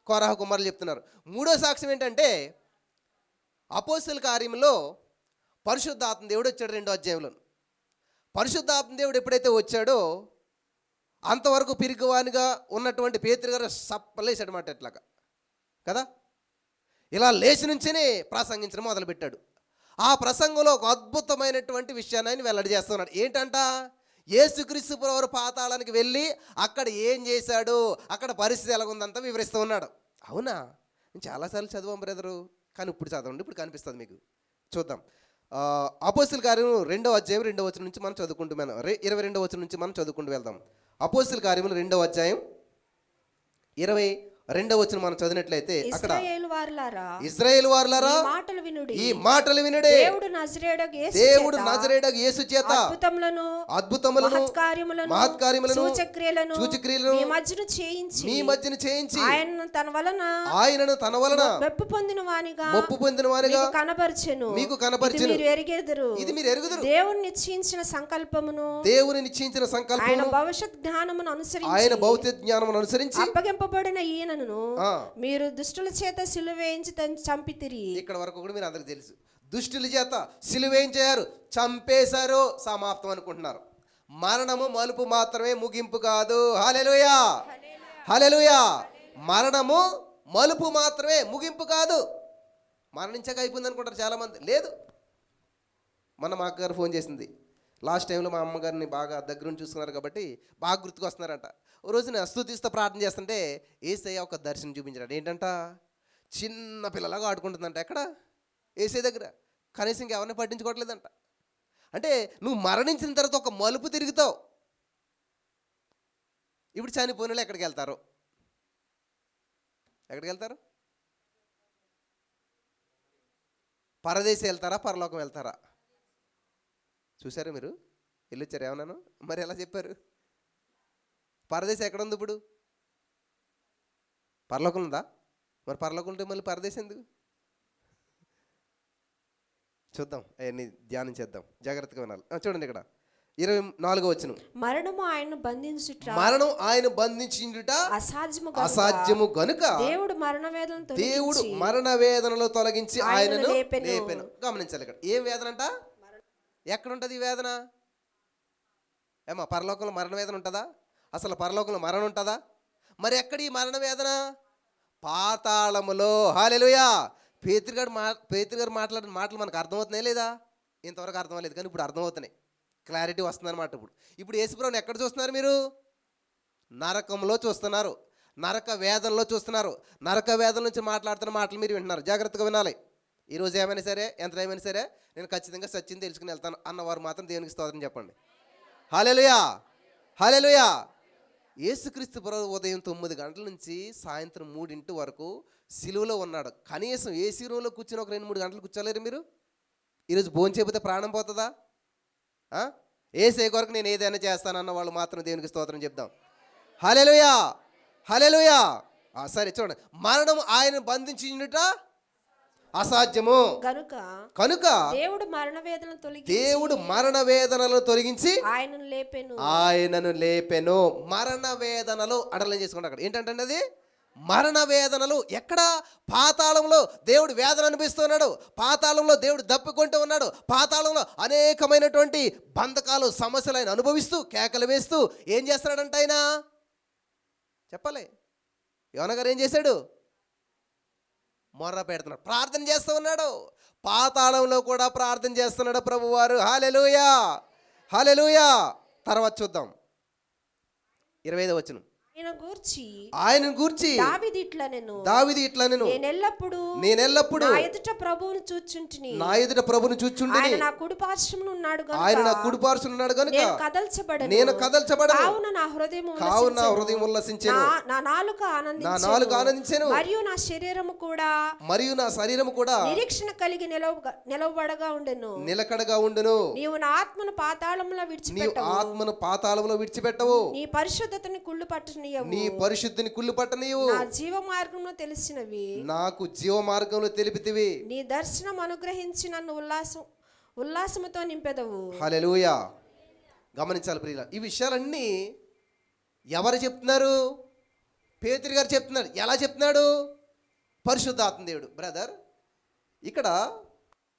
కోరహ కుమారులు చెప్తున్నారు. మూడో సాక్ష్యం ఏంటంటే అపోస్తల కార్యంలో పరిశుద్ధాత్మ దేవుడు వచ్చాడు 2వ అధ్యాయంలో. పరిశుద్ధాత్మ దేవుడు ఎప్పుడైతే వచ్చాడో అంతవరకు పిరికివానిగా ఉన్నటువంటి పేతురు గారు సప్పలేసాడన్నమాట ఎట్లాగా కదా. ఇలా లేచి నుంచినే ప్రసంగించడం మొదలుపెట్టాడు. ఆ ప్రసంగంలో ఒక అద్భుతమైనటువంటి విషయాన్ని ఆయన వెల్లడి చేస్తున్నాడు. ఏంటంట? యేసుక్రీస్తు ప్రభువు పాతాళానికి వెళ్ళి అక్కడ ఏం చేశాడు, అక్కడ పరిస్థితి ఎలాగుందంతా వివరిస్తూ ఉన్నాడు. అవునా? నేను చాలాసార్లు చదివాం బ్రదరు, కానీ ఇప్పుడు చదవండి, ఇప్పుడు కనిపిస్తుంది మీకు. చూద్దాం. అపోస్తల కార్యం 2వ అధ్యాయం 2వ వచనం నుంచి మనం చదువుకుంటూ 22వ వచనం నుంచి మనం చదువుకుంటూ వెళ్దాం. అపోస్తల కార్యములు 2వ అధ్యాయం 22వ వచనం మనం చదివినట్లయితే అక్కడ ఇశ్రాయేలు వారులారా ఈ మాటలు వినుడి, దేవుడు నజరేయుడగు యేసు చేత అద్భుతములను మహత్కార్యములను సూచక్రియలను మీ మధ్యన చేయించి ఆయనను తన వలన మెప్పు పొందిన వానిగా కనపరచెను. మీకు కనపరచెను. ఇది మీరు ఎరుగుదురు. దేవుని నిశ్చయించిన సంకల్పమును ఆయన భవిష్యత్ జ్ఞానమును అనుసరించి అప్పగింపబడిన ఈయన మీరు దుష్టుల చేత సిలువేయించి చంపితిరి. ఇక్కడ వరకు కూడా మీరు అందరికి తెలుసు, దుష్టుల చేత సిలువేయించారు, చంపేశారు, సమాప్తం అనుకుంటున్నారు. మరణము మలుపు మాత్రమే, ముగింపు కాదు. హల్లెలూయా హల్లెలూయా. మరణము మలుపు మాత్రమే, ముగింపు కాదు. మరణించాక అయిపోయింది అనుకుంటారు చాలామంది. లేదు. మొన్న మా అక్కగారు ఫోన్ చేసింది. లాస్ట్ టైంలో మా అమ్మగారిని బాగా దగ్గరుండి చూసుకున్నారు కాబట్టి బాగా గుర్తుకు వస్తున్నారంట. ఓ రోజున స్తుతిస్తూ ప్రార్థన చేస్తుంటే యేసయ్య ఒక దర్శనం చూపించాడు. ఏంటంట? చిన్న పిల్లలాగా ఆడుకుంటుందంట. ఎక్కడ? యేసయ్య దగ్గర. కనీసం ఇంకెవరిని పట్టించుకోవట్లేదంట. అంటే నువ్వు మరణించిన తర్వాత ఒక మలుపు తిరుగుతావు. ఇప్పుడు చనిపోయిన వాళ్ళు ఎక్కడికి వెళ్తారు? ఎక్కడికి వెళ్తారు? పరదేశం వెళ్తారా, పరలోకం వెళ్తారా? చూసారా మీరు? వెళ్ళొచ్చారు ఏమన్నాను? మరి ఎలా చెప్పారు? పరదేశం ఎక్కడ ఉంది ఇప్పుడు? పరలోకం ఉందా? మరి పరలోకం ఉంటే మళ్ళీ పరదేశం ఎందుకు? చూద్దాం, అవన్నీ ధ్యానం చేద్దాం, జాగ్రత్తగా వినాలి. చూడండి ఇక్కడ 24వ వచనం. మరణము ఆయన్ను బంధించుట మరణం ఆయన బంధించుట అసాధ్యము గనుక దేవుడు మరణ వేదనను దేవుడు మరణ వేదనలో తొలగించి ఆయనను లేపెను. గమనించాలి, ఇక్కడ ఏ వేదన అంట? ఎక్కడ ఉంటుంది ఈ వేదన? ఏమా పరలోకంలో మరణ వేదన ఉంటుందా? అసలు పరలోకంలో మరణం ఉంటుందా? మరి ఎక్కడ ఈ మరణ వేదన? పాతాళములో. హల్లెలూయా. పేతురు గారు మాట్లాడిన మాటలు మనకు అర్థమవుతున్నాయి లేదా? ఇంతవరకు అర్థం అవ్వలేదు, కానీ ఇప్పుడు అర్థమవుతున్నాయి, క్లారిటీ వస్తుంది అనమాట. ఇప్పుడు యేసుప్రభుని ఎక్కడ చూస్తున్నారు మీరు? నరకంలో చూస్తున్నారు, నరక వేదనలో చూస్తున్నారు. నరక వేదన నుంచి మాట్లాడుతున్న మాటలు మీరు వింటున్నారు. జాగ్రత్తగా వినాలి. ఈరోజు ఏమైనా సరే, ఎంత ఏమైనా సరే, నేను ఖచ్చితంగా సత్యం తెలుసుకుని వెళ్తాను అన్నవారు మాత్రం దేవునికి స్తోత్రం చెప్పండి. హల్లెలూయా, హల్లెలూయా. యేసుక్రీస్తు ప్రభు ఉదయం 9 గంటల నుంచి సాయంత్రం 3 వరకు సిలువలో ఉన్నాడు. కనీసం ఏసీ రూమ్లో కూర్చొని ఒక 2-3 గంటలు కూర్చోలేరు మీరు? ఈరోజు భోజనం చేయకపోతే ప్రాణం పోతుందా? ఏసే కొరకు నేను ఏదైనా చేస్తానన్న వాళ్ళు మాత్రం దేవునికి స్తోత్రం చెప్దాం. హల్లెలూయా, హల్లెలూయా. సరే చూడండి, మరణం ఆయన బంధించుట అసాధ్యము కనుక దేవుడు మరణ వేదనలను తొలగించి ఆయనను లేపెను. మరణ వేదనలు అడలం చేసుకోండి. అక్కడ ఏంటంటే అది మరణ వేదనలు. ఎక్కడ? పాతాళంలో దేవుడు వేదన అనిపిస్తున్నాడు. పాతాళంలో దేవుడు దప్పికొంటూ ఉన్నాడు. పాతాళంలో అనేకమైనటువంటి బంధకాలు, సమస్యలు ఆయన అనుభవిస్తూ కేకలు వేస్తూ ఏం చేస్తున్నాడంట? ఆయన చెప్పాలి. యోనా గారు ఏం చేశాడు? మొర్ర పెడుతున్నాడు, ప్రార్థన చేస్తూ ఉన్నాడు. పాతాళంలో కూడా ప్రార్థన చేస్తున్నాడు ప్రభువారు. హల్లెలూయా, హల్లెలూయా. తర్వాత చూద్దాం 25వ వచనం. ఆయన గూర్చి దావీదు ఇట్లా నేను నేనెల్లప్పుడు నా ఎదుట ప్రభువును చూచుంటిని ఆయన నా కుడి పార్శ్వమున ఉన్నాడు గనుక నేను కదల్చబడను. కావున నా హృదయం ఉల్లసించెను, నా నాలుక ఆనందించెను, మరియు నా శరీరము కూడా నిరీక్షణ కలిగి నిలవబడగా ఉండెను, నిలకడగా ఉండెను. నీవు నా ఆత్మను పాతాళములో విడిచిపెట్టవు, నీ పరిశుద్ధతని కుళ్ళు పట్టు నీ పరిశుద్ధిని కుళ్ళు పట్టనీయవు. నా జీవ మార్గంలో తెలిసినవి నాకు జీవ మార్గంలో తెలిపితివి. నీ దర్శనం అనుగ్రహించి నన్ను ఉల్లాసముతో నింపెదవు. హల్లెలూయా. గమనించాలి ప్రియులారా, ఈ విషయాలన్నీ ఎవరు చెప్తున్నారు? పేతురు గారు చెప్తున్నారు. ఎలా చెప్తున్నాడు? పరిశుద్ధాత్మ దేవుడు. బ్రదర్, ఇక్కడ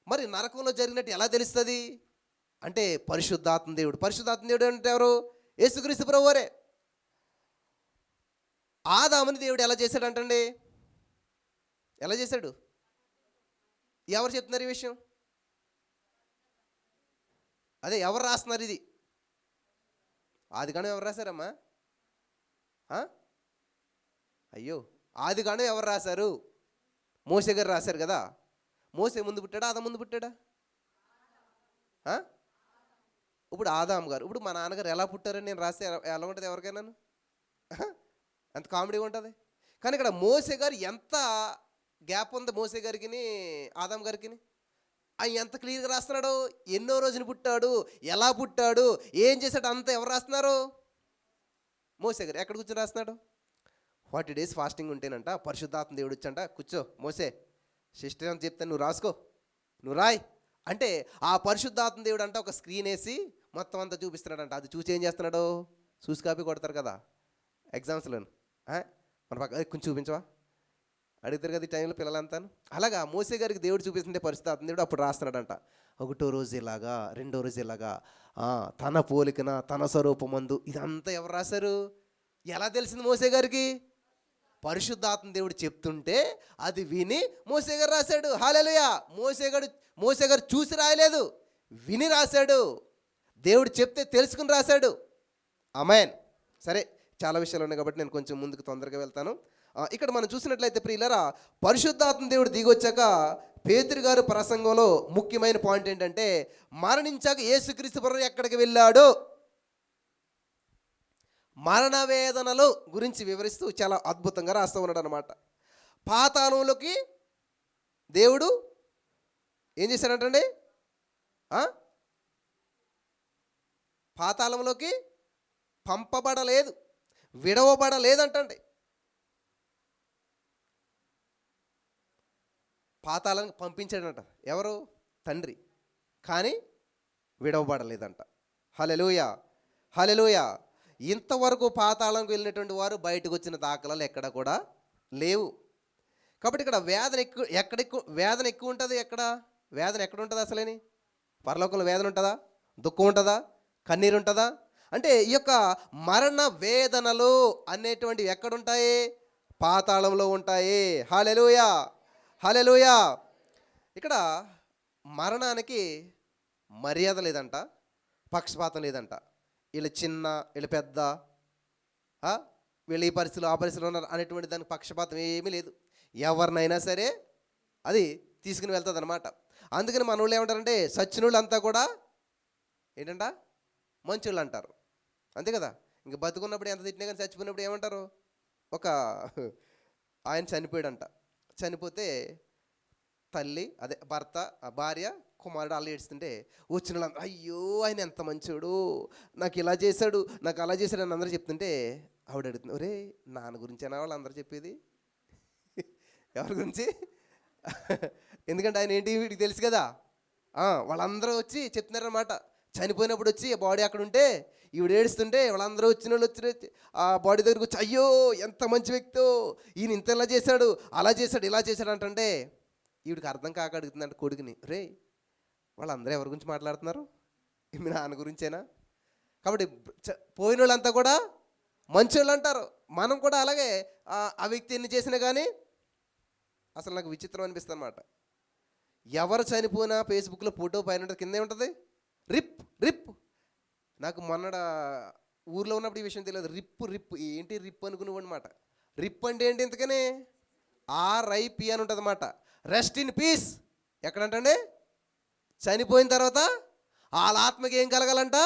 మరి నరకంలో జరిగినట్టు ఎలా తెలుస్తుంది అంటే పరిశుద్ధాత్మ దేవుడు. పరిశుద్ధాత్మ దేవుడు అంటే ఎవరు? యేసుక్రీస్తు ప్రభువారే. ఆదాముని దేవుడు ఎలా చేశాడంటండి? ఎలా చేశాడు? ఎవరు చెప్తున్నారు ఈ విషయం? అదే ఎవరు రాస్తున్నారు ఇది? ఆదికాండం ఎవరు రాశారమ్మా? అయ్యో, ఆదికాండం ఎవరు రాశారు? మోసే గారు రాశారు కదా. మోసే ముందు పుట్టాడా, ఆదాము ముందు పుట్టాడా? ఇప్పుడు ఆదాము గారు, ఇప్పుడు మా నాన్నగారు ఎలా పుట్టారని నేను రాస్తే ఎలా ఉంటుంది ఎవరికైనా? ఎంత కామెడీగా ఉంటుంది. కానీ ఇక్కడ మోసే గారు ఎంత గ్యాప్ ఉంది మోసే గారికి ఆదాం గారికి? ఆయన ఎంత క్లియర్గా రాస్తున్నాడు. ఎన్నో రోజులు పుట్టాడు, ఎలా పుట్టాడు, ఏం చేశాడు, అంతా ఎవరు రాస్తున్నారు? మోసే గారు. ఎక్కడ కూర్చొని రాస్తున్నాడు? 40 days ఫాస్టింగ్ ఉంటేనంట పరిశుద్ధాత్మ దేవుడు వచ్చంట, కూర్చో మోసే, సిస్టర్ అని చెప్తాను, నువ్వు రాసుకో, నువ్వు రాయ్ అంటే ఆ పరిశుద్ధాత్మ దేవుడు అంట ఒక స్క్రీన్ వేసి మొత్తం అంతా చూపిస్తున్నాడంట. అది చూసి ఏం చేస్తున్నాడు? చూసి కాపీ కొడతారు కదా ఎగ్జామ్స్లో. మన పక్క కొంచెం చూపించవా అడుగుతారు కదా ఈ టైంలో పిల్లలంతాను. అలాగా మోసే గారికి దేవుడు చూపిస్తుంటే పరిశుద్ధాత్మ దేవుడు అప్పుడు రాస్తున్నాడంట. 1వ రోజు ఇలాగా, 2వ రోజు ఇలాగా, తన పోలికన తన స్వరూపమందు. ఇదంతా ఎవరు రాశారు? ఎలా తెలిసింది మోసే గారికి? పరిశుద్ధాత్మ దేవుడు చెప్తుంటే అది విని మోసే గారు రాశాడు. హల్లెలూయా. మోసే గారు చూసి రాయలేదు, విని రాశాడు. దేవుడు చెప్తే తెలుసుకుని రాశాడు. ఆమేన్. సరే, చాలా విషయాలు ఉన్నాయి కాబట్టి నేను కొంచెం ముందుకు తొందరగా వెళ్తాను. ఇక్కడ మనం చూసినట్లయితే ప్రియులారా, పరిశుద్ధాత్మ దేవుడు దిగొచ్చాక పేతురు గారు ప్రసంగంలో ముఖ్యమైన పాయింట్ ఏంటంటే మరణించాక యేసుక్రీస్తు ప్రభువు ఎక్కడికి వెళ్ళాడు, మరణ వేదనలు గురించి వివరిస్తూ చాలా అద్భుతంగా రాస్తూ ఉన్నాడు అనమాట. పాతాళంలోకి దేవుడు ఏం చేశాడంటండి? పాతాళంలోకి పంపబడలేదు, విడవబడలేదంటండి. పాతాళానికి పంపించాడంట ఎవరు? తండ్రి. కానీ విడవబడలేదంట. హల్లెలూయా, హల్లెలూయా. ఇంతవరకు పాతాళంకి వెళ్ళినటువంటి వారు బయటకు వచ్చిన దాఖలాలు ఎక్కడ కూడా లేవు. కాబట్టి ఇక్కడ వేదన ఎక్కువ ఉంటుంది. వేదన ఎక్కడ ఉంటుంది అసలేని? పరలోకంలో వేదన ఉంటుందా? దుఃఖం ఉంటుందా? కన్నీరు ఉంటుందా? అంటే ఈ యొక్క మరణ వేదనలు అనేటువంటివి ఎక్కడుంటాయి? పాతాళంలో ఉంటాయి. హల్లెలూయా, హల్లెలూయా. ఇక్కడ మరణానికి మర్యాద లేదంట, పక్షపాతం లేదంట. వీళ్ళు చిన్న, వీళ్ళు పెద్ద, వీళ్ళు ఈ పరిస్థితులు ఆ పరిస్థితులు ఉన్నారు అనేటువంటి దానికి పక్షపాతం ఏమీ లేదు. ఎవరినైనా సరే అది తీసుకుని వెళ్తుంది అనమాట. అందుకని మన వాళ్ళు ఏమంటారంటే సచ్చినోళ్ళు అంతా కూడా ఏంటంట మంచోళ్ళు అంటారు. అంతే కదా. ఇంక బతుకున్నప్పుడు ఎంత తిట్టినా కానీ చచ్చిపోయినప్పుడు ఏమంటారు? ఒక ఆయన చనిపోయాడంట. చనిపోతే తల్లి, అదే భర్త, భార్య, కుమారుడు అలా ఏడుస్తుంటే వచ్చిన వాళ్ళు అయ్యో ఆయన ఎంత మంచోడు, నాకు ఇలా చేశాడు, నాకు అలా చేశాడు అని అందరూ చెప్తుంటే ఆవిడ అడుగుతుంది, ఒరే నాన్న గురించేనా వాళ్ళు అందరూ చెప్పేది? ఎవరి గురించి? ఎందుకంటే ఆయన ఏంటి వీడికి తెలుసు కదా. వాళ్ళందరూ వచ్చి చెప్తున్నారన్నమాట. చనిపోయినప్పుడు వచ్చి బాడీ అక్కడ ఉంటే ఈవిడ ఏడుస్తుంటే వాళ్ళందరూ వచ్చిన వాళ్ళు వచ్చి ఆ బాడీ దగ్గరకు వచ్చి అయ్యో ఎంత మంచి వ్యక్తో, ఈయన ఇంత ఇలా చేశాడు, అలా చేశాడు, ఇలా చేశాడు అంటుంటే ఈవిడికి అర్థం కాక అడుగుతుందంట కొడుకుని, రే వాళ్ళందరూ ఎవరి గురించి మాట్లాడుతున్నారు? మీ నాన్న గురించేనా? కాబట్టి పోయిన వాళ్ళంతా కూడా మంచోళ్ళు అంటారు. మనం కూడా అలాగే ఆ వ్యక్తి ఎన్ని చేసినా కానీ అసలు నాకు విచిత్రం అనిపిస్తుంది అన్నమాట. ఎవరు చనిపోయినా ఫేస్బుక్లో ఫోటో పైన ఉంటుంది, కిందే ఉంటుంది రిప్ రిప్. నాకు మొన్నడ ఊర్లో ఉన్నప్పుడు ఈ విషయం తెలియదు. రిప్ ఏంటి రిప్ అనుకునేవాడు అనమాట. రిప్ అంటే ఏంటి? ఇంతకనే RIP అని ఉంటుంది అన్నమాట. Rest in piece. ఎక్కడంటే చనిపోయిన తర్వాత వాళ్ళ ఆత్మకి ఏం కలగాలంట?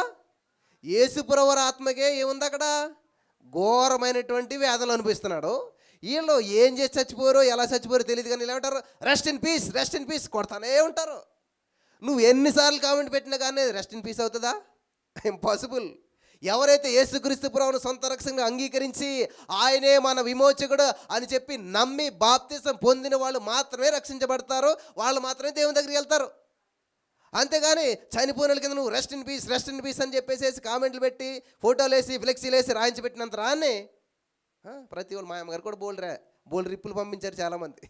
యేసుప్రభువారి ఆత్మకే ఏముంది అక్కడ? ఘోరమైనటువంటి వేదనలు అనిపిస్తున్నాడు. వీళ్ళు ఏం చేసి చచ్చిపోయారో, ఎలా చచ్చిపోయారో తెలియదు కానీ ఇలా ఉంటారు, rest in peace, rest in peace కొడతానే ఉంటారు. నువ్వు ఎన్నిసార్లు కామెంట్ పెట్టినా కానీ రెస్ట్ ఇన్ పీస్ అవుతుందా? ఇంపాసిబుల్. ఎవరైతే యేసుక్రీస్తు ప్రభువును సొంత రక్షణగా అంగీకరించి ఆయనే మన విమోచకుడు అని చెప్పి నమ్మి బాప్తిసం పొందిన వాళ్ళు మాత్రమే రక్షించబడతారు, వాళ్ళు మాత్రమే దేవుని దగ్గరికి వెళ్తారు. అంతేగాని చనిపోయిన వాళ్ళ కింద నువ్వు రెస్ట్ ఇన్ పీస్ అని చెప్పేసి కామెంట్లు పెట్టి ఫోటోలు వేసి ఫ్లెక్సీలు వేసి రాయించి పెట్టినంత రాని ప్రతి వాళ్ళు, మా అమ్మగారు కూడా బోల్డ్ రిప్పులు పంపించారు చాలామంది.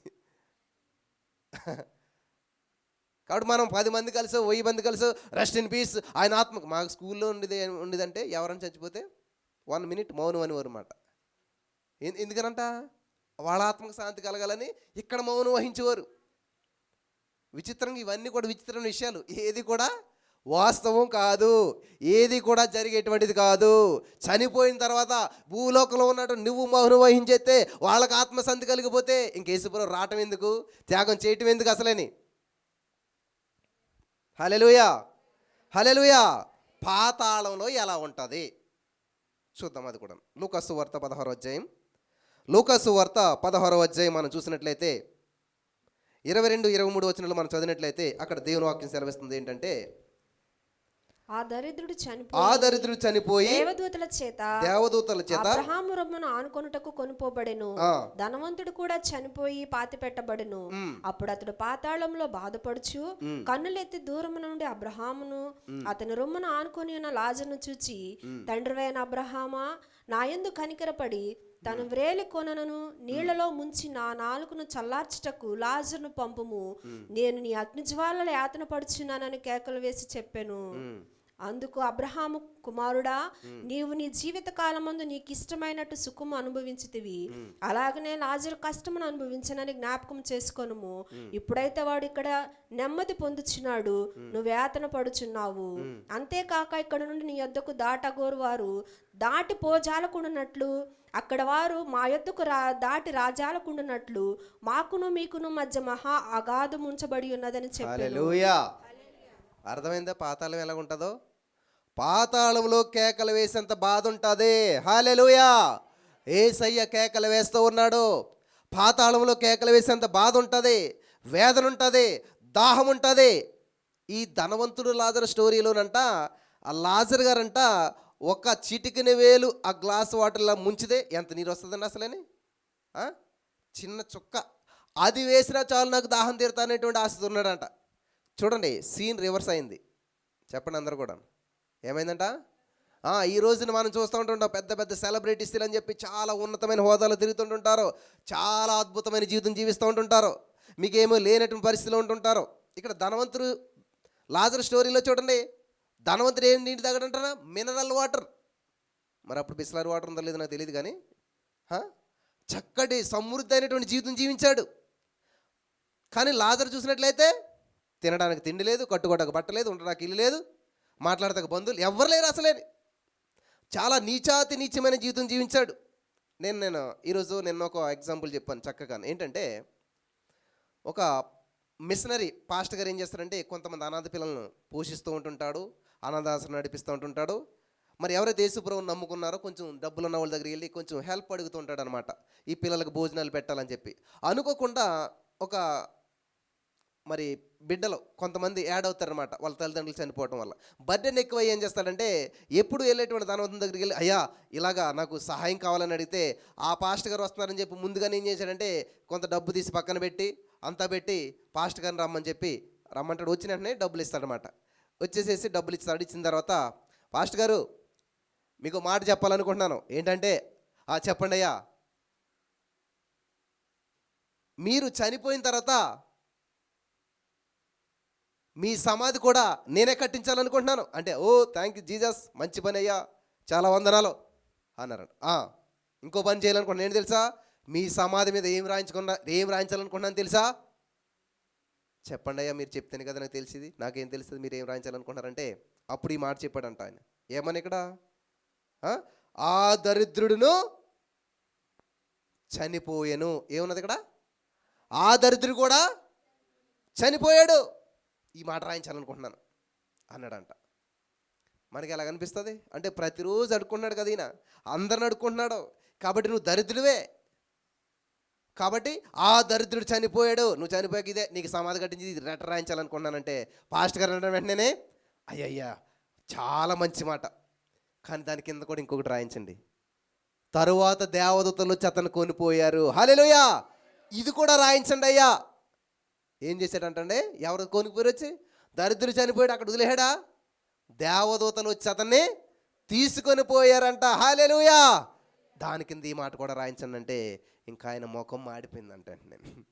కాబట్టి మనం 10 మంది కలిసి 1000 మంది కలిసి రెస్ట్ ఇన్ పీస్ ఆయన ఆత్మకు. మాకు స్కూల్లో ఉండేదంటే ఎవరైనా చచ్చిపోతే 1 minute మౌనం అనేవారు అన్నమాట. ఎందుకనంట? వాళ్ళ ఆత్మకు శాంతి కలగాలని ఇక్కడ మౌనం వహించేవారు. విచిత్రంగా ఇవన్నీ కూడా విచిత్రమైన విషయాలు. ఏది కూడా వాస్తవం కాదు, ఏది కూడా జరిగేటువంటిది కాదు. చనిపోయిన తర్వాత భూలోకంలో ఉన్నట్టు నువ్వు మౌనం వహించేస్తే వాళ్ళకి ఆత్మశాంతి కలిగిపోతే ఇంకేసుపురం రావటం ఎందుకు, త్యాగం చేయటం ఎందుకు అసలేని? హల్లెలూయా, హల్లెలూయా. పాతాళంలో ఎలా ఉంటుంది చూద్దాం. అది కూడా లూకాసు వార్త 16వ అధ్యాయం. లూకాసు వార్త 16వ అధ్యాయం మనం చూసినట్లయితే 22-23 వచనాలు మనం చదివినట్లయితే అక్కడ దేవుని వాక్యం సెలవిస్తుంది ఏంటంటే, ఆ దరిద్రుడు చనిపోయి దేవదూతల చేత అబ్రహాము రొమ్మును ఆనుకొనుటకు కొనుపోబడెను. ధనవంతుడు కూడా చనిపోయి పాతిపెట్టబడెను. అప్పుడు అతడు పాతాళంలో బాధపడుచు కన్నులెత్తి దూరము నుండి అబ్రహామును అతని రొమ్మును ఆనుకొని ఉన్న లాజరును చూచి, తండ్రివైన అబ్రహామా, నాయందు కనికరపడి తన వ్రేలి కొనను నీళ్లలో ముంచి నా నాలుకను చల్లార్చుటకు లాజరును పంపుము, నేను నీ అగ్నిజ్వాలల యాతన పడుచున్నానని కేకలు వేసి చెప్పాను. అందుకు అబ్రహాము, కుమారుడా, నీవు నీ జీవిత కాలమందు నీకు ఇష్టమైనట్టు సుఖము అనుభవించితివి, అలాగనే లాజరు కష్టమును అనుభవించనని జ్ఞాపకం చేసుకొనుము. ఇప్పుడైతే వాడు ఇక్కడ నెమ్మది పొందుచున్నాడు, నువ్వు యాతన పడుచున్నావు. అంతేకాక ఇక్కడ నుండి నీ యొద్దకు దాటగోరు వారు దాటి పోజాలకుండునట్లు, అక్కడ వారు మా యొద్దకు దాటి రాజాలకుండునట్లు మాకును మీకును మధ్య మహా అగాధం ఉంచబడి ఉన్నదని చెప్పాను. అర్థమైందా పాతాళం ఎలా ఉంటుందో? పాతాళంలో కేకలు వేసేంత బాధ ఉంటుంది. హల్లెలూయా. యేసయ్య కేకలు వేస్తూ ఉన్నాడు. పాతాళంలో కేకలు వేసేంత బాధ ఉంటుంది, వేదన ఉంటుంది, దాహం ఉంటుంది. ఈ ధనవంతుడు లాజరు స్టోరీలోనంట ఆ లాజర్ గారంట ఒక చిటికిన వేలు ఆ గ్లాస్ వాటర్లో ముంచితే ఎంత నీరు వస్తుందండి అసలేని? చిన్న చుక్క అది వేసినా చాలు నాకు దాహం తీరుతానేటువంటి ఆశ ఉన్నాడంట. చూడండి, సీన్ రివర్స్ అయింది. చెప్పండి అందరు కూడా. ఏమైందంట? ఈ రోజున మనం చూస్తూ ఉంటుంటాం పెద్ద పెద్ద సెలబ్రిటీస్లు అని చెప్పి చాలా ఉన్నతమైన హోదాలో తిరుగుతుంటుంటారు, చాలా అద్భుతమైన జీవితం జీవిస్తూ ఉంటుంటారు, మీకేమో లేనటువంటి పరిస్థితిలో ఉంటుంటారు. ఇక్కడ ధనవంతుడు లాజరు స్టోరీలో చూడండి, ధనవంతుడు ఏం నీటి తాగడంటారా? Mineral water. మరి అప్పుడు బిస్లరీ వాటర్ ఉందో లేదో నాకు తెలియదు, కానీ చక్కటి సమృద్ధి అయినటువంటి జీవితం జీవించాడు. కానీ లాజరు చూసినట్లయితే తినడానికి తిండి లేదు, కట్టుకోవడానికి బట్ట లేదు, ఉండడానికి ఇల్లు లేదు, మాట్లాడతాక బంధువులు ఎవరు లేరు అసలేని. చాలా నీచాతి నీచమైన జీవితం జీవించాడు. ఈరోజు నేను ఒక ఎగ్జాంపుల్ చెప్పాను చక్కగా. ఏంటంటే ఒక మిషనరీ పాస్టర్ గారు ఏం చేస్తారంటే కొంతమంది అనాథ పిల్లలను పోషిస్తూ ఉంటుంటాడు, అనాథాశ్రమం నడిపిస్తూ ఉంటుంటాడు. మరి ఎవరైతే యేసుప్రభువుని నమ్ముకున్నారో కొంచెం డబ్బులు ఉన్న వాళ్ళ దగ్గరికి వెళ్ళి కొంచెం హెల్ప్ అడుగుతూ ఉంటాడు అనమాట, ఈ పిల్లలకు భోజనాలు పెట్టాలని చెప్పి. అనుకోకుండా ఒక మరి బిడ్డలు కొంతమంది యాడ్ అవుతారనమాట, వాళ్ళ తల్లిదండ్రులు చనిపోవడం వల్ల. బర్డెన్ ఎక్కువ ఏం చేస్తాడంటే ఎప్పుడు వెళ్ళేటువంటి ధనవంతుని దగ్గరికి వెళ్ళి అయ్యా ఇలాగా నాకు సహాయం కావాలని అడిగితే ఆ పాస్టర్ గారు వస్తున్నారని చెప్పి ముందుగానే ఏం చేశాడంటే కొంత డబ్బు తీసి పక్కన పెట్టి అంతా పెట్టి పాస్టర్ గారిని రమ్మని చెప్పి రమ్మంటాడు. వచ్చిన వెంటనే డబ్బులు ఇస్తాడనమాట. వచ్చేసేసి డబ్బులు ఇస్తాడు. ఇచ్చిన తర్వాత పాస్టర్ గారు మీకు మాట చెప్పాలనుకుంటున్నాను. ఏంటంటే చెప్పండి అయ్యా, మీరు చనిపోయిన తర్వాత మీ సమాధి కూడా నేనే కట్టించాలనుకుంటున్నాను అంటే. ఓ థ్యాంక్ యూ జీసస్, మంచి పని అయ్యా, చాలా వందనాలు అన్నారు. ఇంకో పని చేయాలనుకుంటున్నాను, ఏంటి తెలుసా? మీ సమాధి మీద ఏం రాయించాలనుకుంటున్నాను తెలుసా? చెప్పండి అయ్యా, మీరు చెప్తేనే కదా నాకు తెలిసింది, నాకేం తెలుస్తుంది మీరు ఏం రాయించాలనుకుంటున్నారంటే. అప్పుడు ఈ మాట చెప్పాడంట ఆయన. ఏమని ఇక్కడ? ఆ దరిద్రుడును చనిపోయాను. ఏమున్నది ఇక్కడ? ఆ దరిద్రుడు కూడా చనిపోయాడు, ఈ మాట రాయించాలనుకుంటున్నాను అన్నాడంట. మనకి ఎలా కనిపిస్తుంది అంటే ప్రతిరోజు అడుక్కుంటున్నాడు కదా ఈయన, అందరిని అడుక్కుంటున్నాడు కాబట్టి నువ్వు దరిద్రుడివే, కాబట్టి ఆ దరిద్రుడు చనిపోయాడు, నువ్వు చనిపోయాక ఇదే నీకు సమాధి కట్టించి ఇది లెటర్ రాయించాలనుకుంటున్నానంటే పాస్టర్ గారు అనడం వెంటనే అయ్యయ్యా చాలా మంచి మాట, కానీ దాని కింద కూడా ఇంకొకటి రాయించండి, తరువాత దేవదూతలు వచ్చి అతను కొనిపోయారు. హల్లెలూయా, ఇది కూడా రాయించండి అయ్యా. ఏం చేశాడంటే ఎవరు కొనుక్కుపోయారు? వచ్చి దరిద్రుడు చనిపోయాడు, అక్కడ వదిలేడా? దేవదూతలు వచ్చి అతన్ని తీసుకొని పోయారంట. హల్లెలూయా, దాని కింద ఈ మాట కూడా రాయించండి అంటే ఇంకా ఆయన ముఖం మాడిపోయిందంట. నేను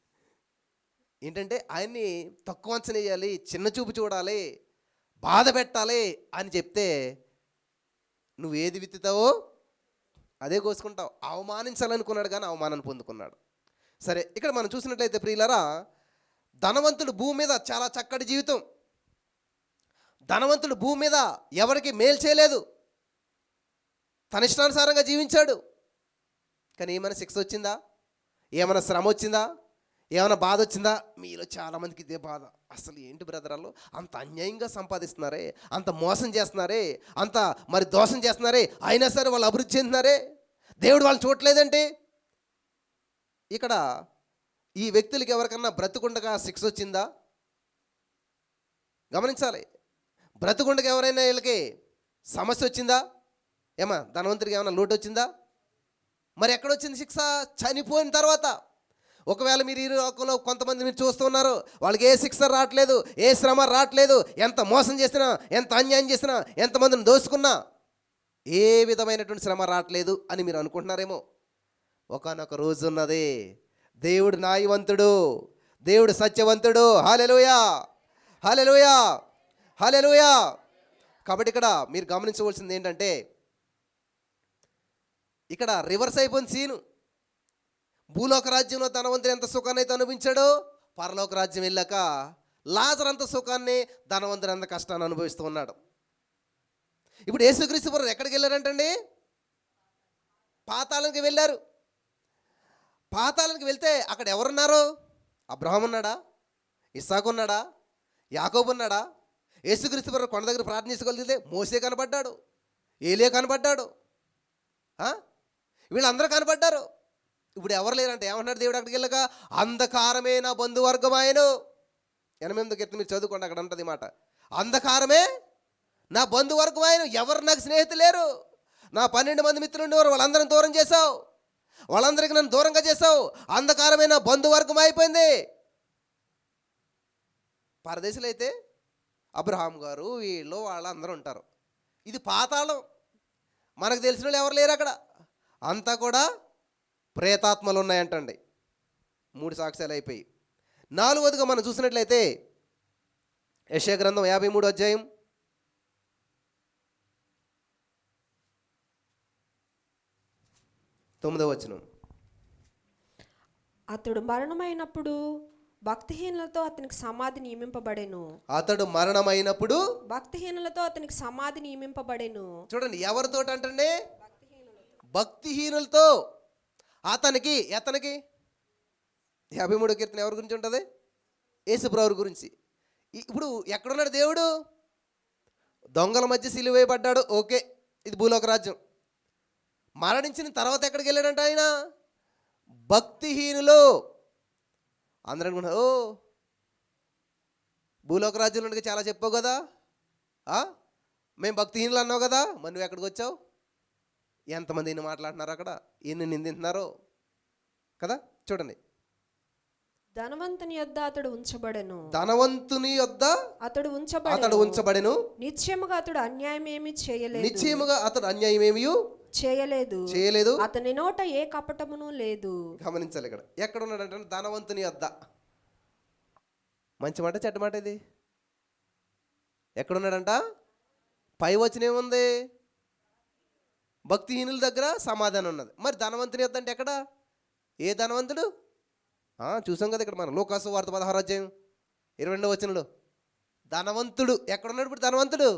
ఏంటంటే ఆయన్ని తక్కువ అంచనా వేయాలి, చిన్న చూపు చూడాలి, బాధ పెట్టాలి అని చెప్తే నువ్వు ఏది విత్తుతావో అదే కోసుకుంటావు. అవమానించాలనుకున్నాడు కానీ అవమానాన్ని పొందుకున్నాడు. సరే, ఇక్కడ మనం చూసినట్లయితే ప్రియులారా, ధనవంతుడు భూమి మీద చాలా చక్కటి జీవితం, ధనవంతుడు భూమి మీద ఎవరికి మేలు చేయలేదు, తన ఇష్టానుసారంగా జీవించాడు. కానీ ఏమైనా శిక్ష వచ్చిందా? ఏమైనా శ్రమ వచ్చిందా? ఏమైనా బాధ వచ్చిందా? మీలో చాలామందికి ఇదే బాధ. అసలు ఏంటి బ్రదరాలు, అంత అన్యాయంగా సంపాదిస్తున్నారే, అంత మోసం చేస్తున్నారే, అంత మరి దోషం చేస్తున్నారే, అయినా సరే వాళ్ళు అభివృద్ధి చెందుతున్నారే, దేవుడు వాళ్ళు చూడలేదంటే. ఇక్కడ ఈ వ్యక్తులకి ఎవరికన్నా బ్రతుకుండగా శిక్ష వచ్చిందా? గమనించాలి. బ్రతుకుండగా ఎవరైనా వీళ్ళకి సమస్య వచ్చిందా? ధనవంతుడికి ఏమైనా లోటు వచ్చిందా? మరి ఎక్కడొచ్చింది శిక్ష? చనిపోయిన తర్వాత. ఒకవేళ మీరు ఈ లోకంలో కొంతమంది మీరు చూస్తున్నారు, వాళ్ళకి ఏ శిక్ష రావట్లేదు, ఏ శ్రమ రావట్లేదు, ఎంత మోసం చేసినా, ఎంత అన్యాయం చేసినా, ఎంతమందిని దోసుకున్నా ఏ విధమైనటువంటి శ్రమ రావట్లేదు అని మీరు అనుకుంటున్నారేమో. ఒకానొక రోజు ఉన్నది, దేవుడు న్యాయవంతుడు, దేవుడు సత్యవంతుడు. హల్లెలూయా, హల్లెలూయా, హల్లెలూయా. కాబట్టి ఇక్కడ మీరు గమనించవలసింది ఏంటంటే ఇక్కడ రివర్స్ అయిపోయింది సీను. భూలోక రాజ్యంలో ధనవంతుడు ఎంత సుఖాన్ని అయితే అనుభవించాడో, పరలోక రాజ్యం వెళ్ళాక లాజరు అంత సుఖాన్ని, ధనవంతుడు అంత కష్టాన్ని అనుభవిస్తూ ఉన్నాడు. ఇప్పుడు యేసుక్రీస్తు వారు ఎక్కడికి వెళ్ళారంటండి? పాతాళానికి వెళ్ళారు. పాతాళానికి వెళ్తే అక్కడ ఎవరున్నారు? అబ్రహాం ఉన్నాడా? ఇస్సాకు ఉన్నాడా? యాకోబు ఉన్నాడా? యేసుక్రీస్తు వారు కొండ దగ్గర ప్రార్థన చేసుకోగలిగితే మోసే కనపడ్డాడు, ఏలియా కనపడ్డాడు, వీళ్ళందరూ కనపడ్డారు. ఇప్పుడు ఎవరు లేరంటే ఏమన్నాడు దేవుడు అక్కడికి వెళ్ళక? అంధకారమే నా బంధువర్గమాయను. 8వ కీర్తన మీరు చదువుకోండి, అక్కడ ఉంటుంది మాట. అంధకారమే నా బంధువర్గమాయను, ఎవరు నాకు స్నేహితులు లేరు. నా 12 మంది మిత్రులు ఉండేవారు, వాళ్ళందరిని దూరం చేశావు, వాళ్ళందరికీ నన్ను దూరంగా చేశావు. అంధకారమే నా బంధువర్గం అయిపోయింది. పరదేశులు అయితే అబ్రహాం గారు వీళ్ళు వాళ్ళందరూ ఉంటారు. ఇది పాతాళం. మనకు తెలిసిన వాళ్ళు ఎవరు లేరు అక్కడ, అంతా కూడా ప్రేతాత్మలు ఉన్నాయంటండి. 3 సాక్ష్యాలు అయిపోయి. 4వదిగా మనం చూసినట్లయితే యెషయా గ్రంథం 53 అధ్యాయం 9వ వచనం. అతడు మరణమైనప్పుడు భక్తిహీనులతో అతనికి సమాధి నియమింపబడెను. అతడు మరణమైనప్పుడు భక్తిహీనులతో అతనికి సమాధి నియమింపబడెను. చూడండి, ఎవరితో అంటే భక్తిహీనులతో అతనికి 53వ కీర్తన ఎవరి గురించి ఉంటుంది? యేసుప్రభు గురించి. ఇప్పుడు ఎక్కడున్నాడు దేవుడు? దొంగల మధ్య సిలువ వేయబడ్డాడు, ఓకే, ఇది భూలోక రాజ్యం. మరణించిన తర్వాత ఎక్కడికి వెళ్ళాడంట ఆయన? భక్తిహీనులు. అందరూ అనుకుంటారు, ఓ భూలోక రాజ్యంలో ఉండగా చాలా చెప్పావు కదా, మేము భక్తిహీనులు అన్నావు కదా, మరి నువ్వు ఎక్కడికి వచ్చావు? ఎంతమంది ఎన్ని మాట్లాడుతున్నారు అక్కడ, ఎన్ని నిందిస్తున్నారు కదా. చూడండి, ధనవంతుని యొద్ద అతడు ఉంచబడెను. ధనవంతుని యొద్ద అతడు ఉంచబడెను. నిశ్చయముగా అతడు అన్యాయం ఏమీ చేయలేదు. నిశ్చయముగా అతడు అన్యాయం ఏమీ చేయలేదు. అతని నోట ఏ కపటమును లేదు. గమనించాలి, ఇక్కడ ఎక్కడ ఉన్నాడంటే ధనవంతుని యొద్ద. మంచి మాట చెడ్డ మాట ఇది? ఎక్కడున్నాడంట? పై వచనం ఏముంది? భక్తిహీనుల దగ్గర సమాధానం ఉన్నది. మరి ధనవంతుని యొద్ద అంటే ఎక్కడ? ఏ ధనవంతుడు? చూసాం కదా ఇక్కడ మనం లూకాసు వార్త 16వ అధ్యాయం 22వ వచనంలో. ధనవంతుడు ఎక్కడున్నాడు ఇప్పుడు? ధనవంతుడు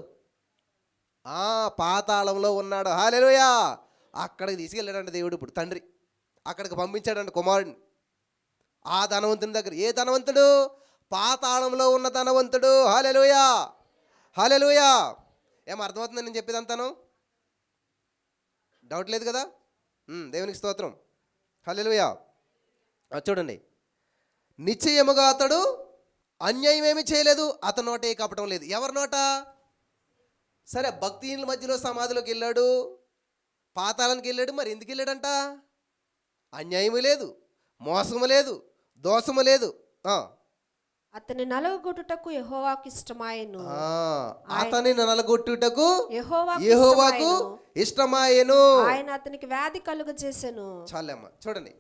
పాతాళంలో ఉన్నాడు. హల్లెలూయా. అక్కడికి తీసుకెళ్ళాడంట దేవుడు. ఇప్పుడు తండ్రి అక్కడికి పంపించాడంట కుమారుడిని. ఆ ధనవంతుని దగ్గర. ఏ ధనవంతుడు? పాతాళంలో ఉన్న ధనవంతుడు. హల్లెలూయా, హల్లెలూయా. ఏం అర్థమవుతుంది నేను చెప్పేదంతాను? డౌట్ లేదు కదా? దేవునికి స్తోత్రం, హల్లెలూయా. చూడండి, నిశ్చయముగా అతడు అన్యాయం ఏమీ చేయలేదు, అతని నోట ఏ కపటం లేదు. ఎవరి నోట? సరే, భక్తిహీనుల మధ్యలో సమాధిలోకి వెళ్ళాడు, పాతాళానికి వెళ్ళాడు. మరి ఎందుకు వెళ్ళాడంట? అన్యాయము లేదు, మోసము లేదు, దోషము లేదు. అతని నలగొట్టుటకు యెహోవాకు ఇష్టమాయెను. అతని నలగొట్టుటకు యెహోవాకు ఇష్టమాయెను. ఆయన అతనికి వ్యాధి కలుగజేసెను. చాలమ్మ, చూడండి,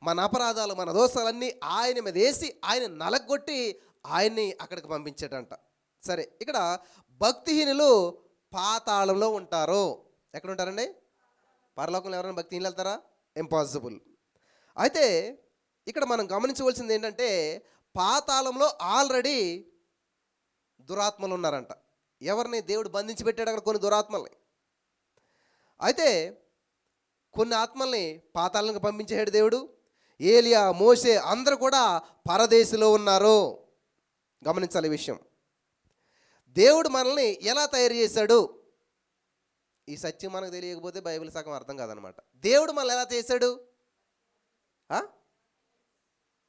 మన అపరాధాలు మన దోషాలన్నీ ఆయన మీద వేసి ఆయన నలగొట్టి ఆయన్ని అక్కడికి పంపించాడంట. సరే, ఇక్కడ భక్తిహీనులు పాతాళంలో ఉంటారు. ఎక్కడ ఉంటారండి? పరలోకంలో ఎవరైనా భక్తిహీనులు వెళ్తారా? ఇంపాసిబుల్. అయితే ఇక్కడ మనం గమనించవలసింది ఏంటంటే పాతాళంలో ఆల్రెడీ దురాత్మలు ఉన్నారంట. ఎవరిని దేవుడు బంధించి పెట్టాడు అక్కడ? కొన్ని దురాత్మల్ని. అయితే కొన్ని ఆత్మల్ని పాతాళానికి పంపించాడు దేవుడు. ఏలియా, మోషే అందరూ కూడా పరదేశంలో ఉన్నారు. గమనించాలి ఈ విషయం. దేవుడు మనల్ని ఎలా తయారు చేశాడు? ఈ సత్యం మనకు తెలియకపోతే బైబిల్ సగం అర్థం కాదనమాట. దేవుడు మనల్ని ఎలా చేశాడు?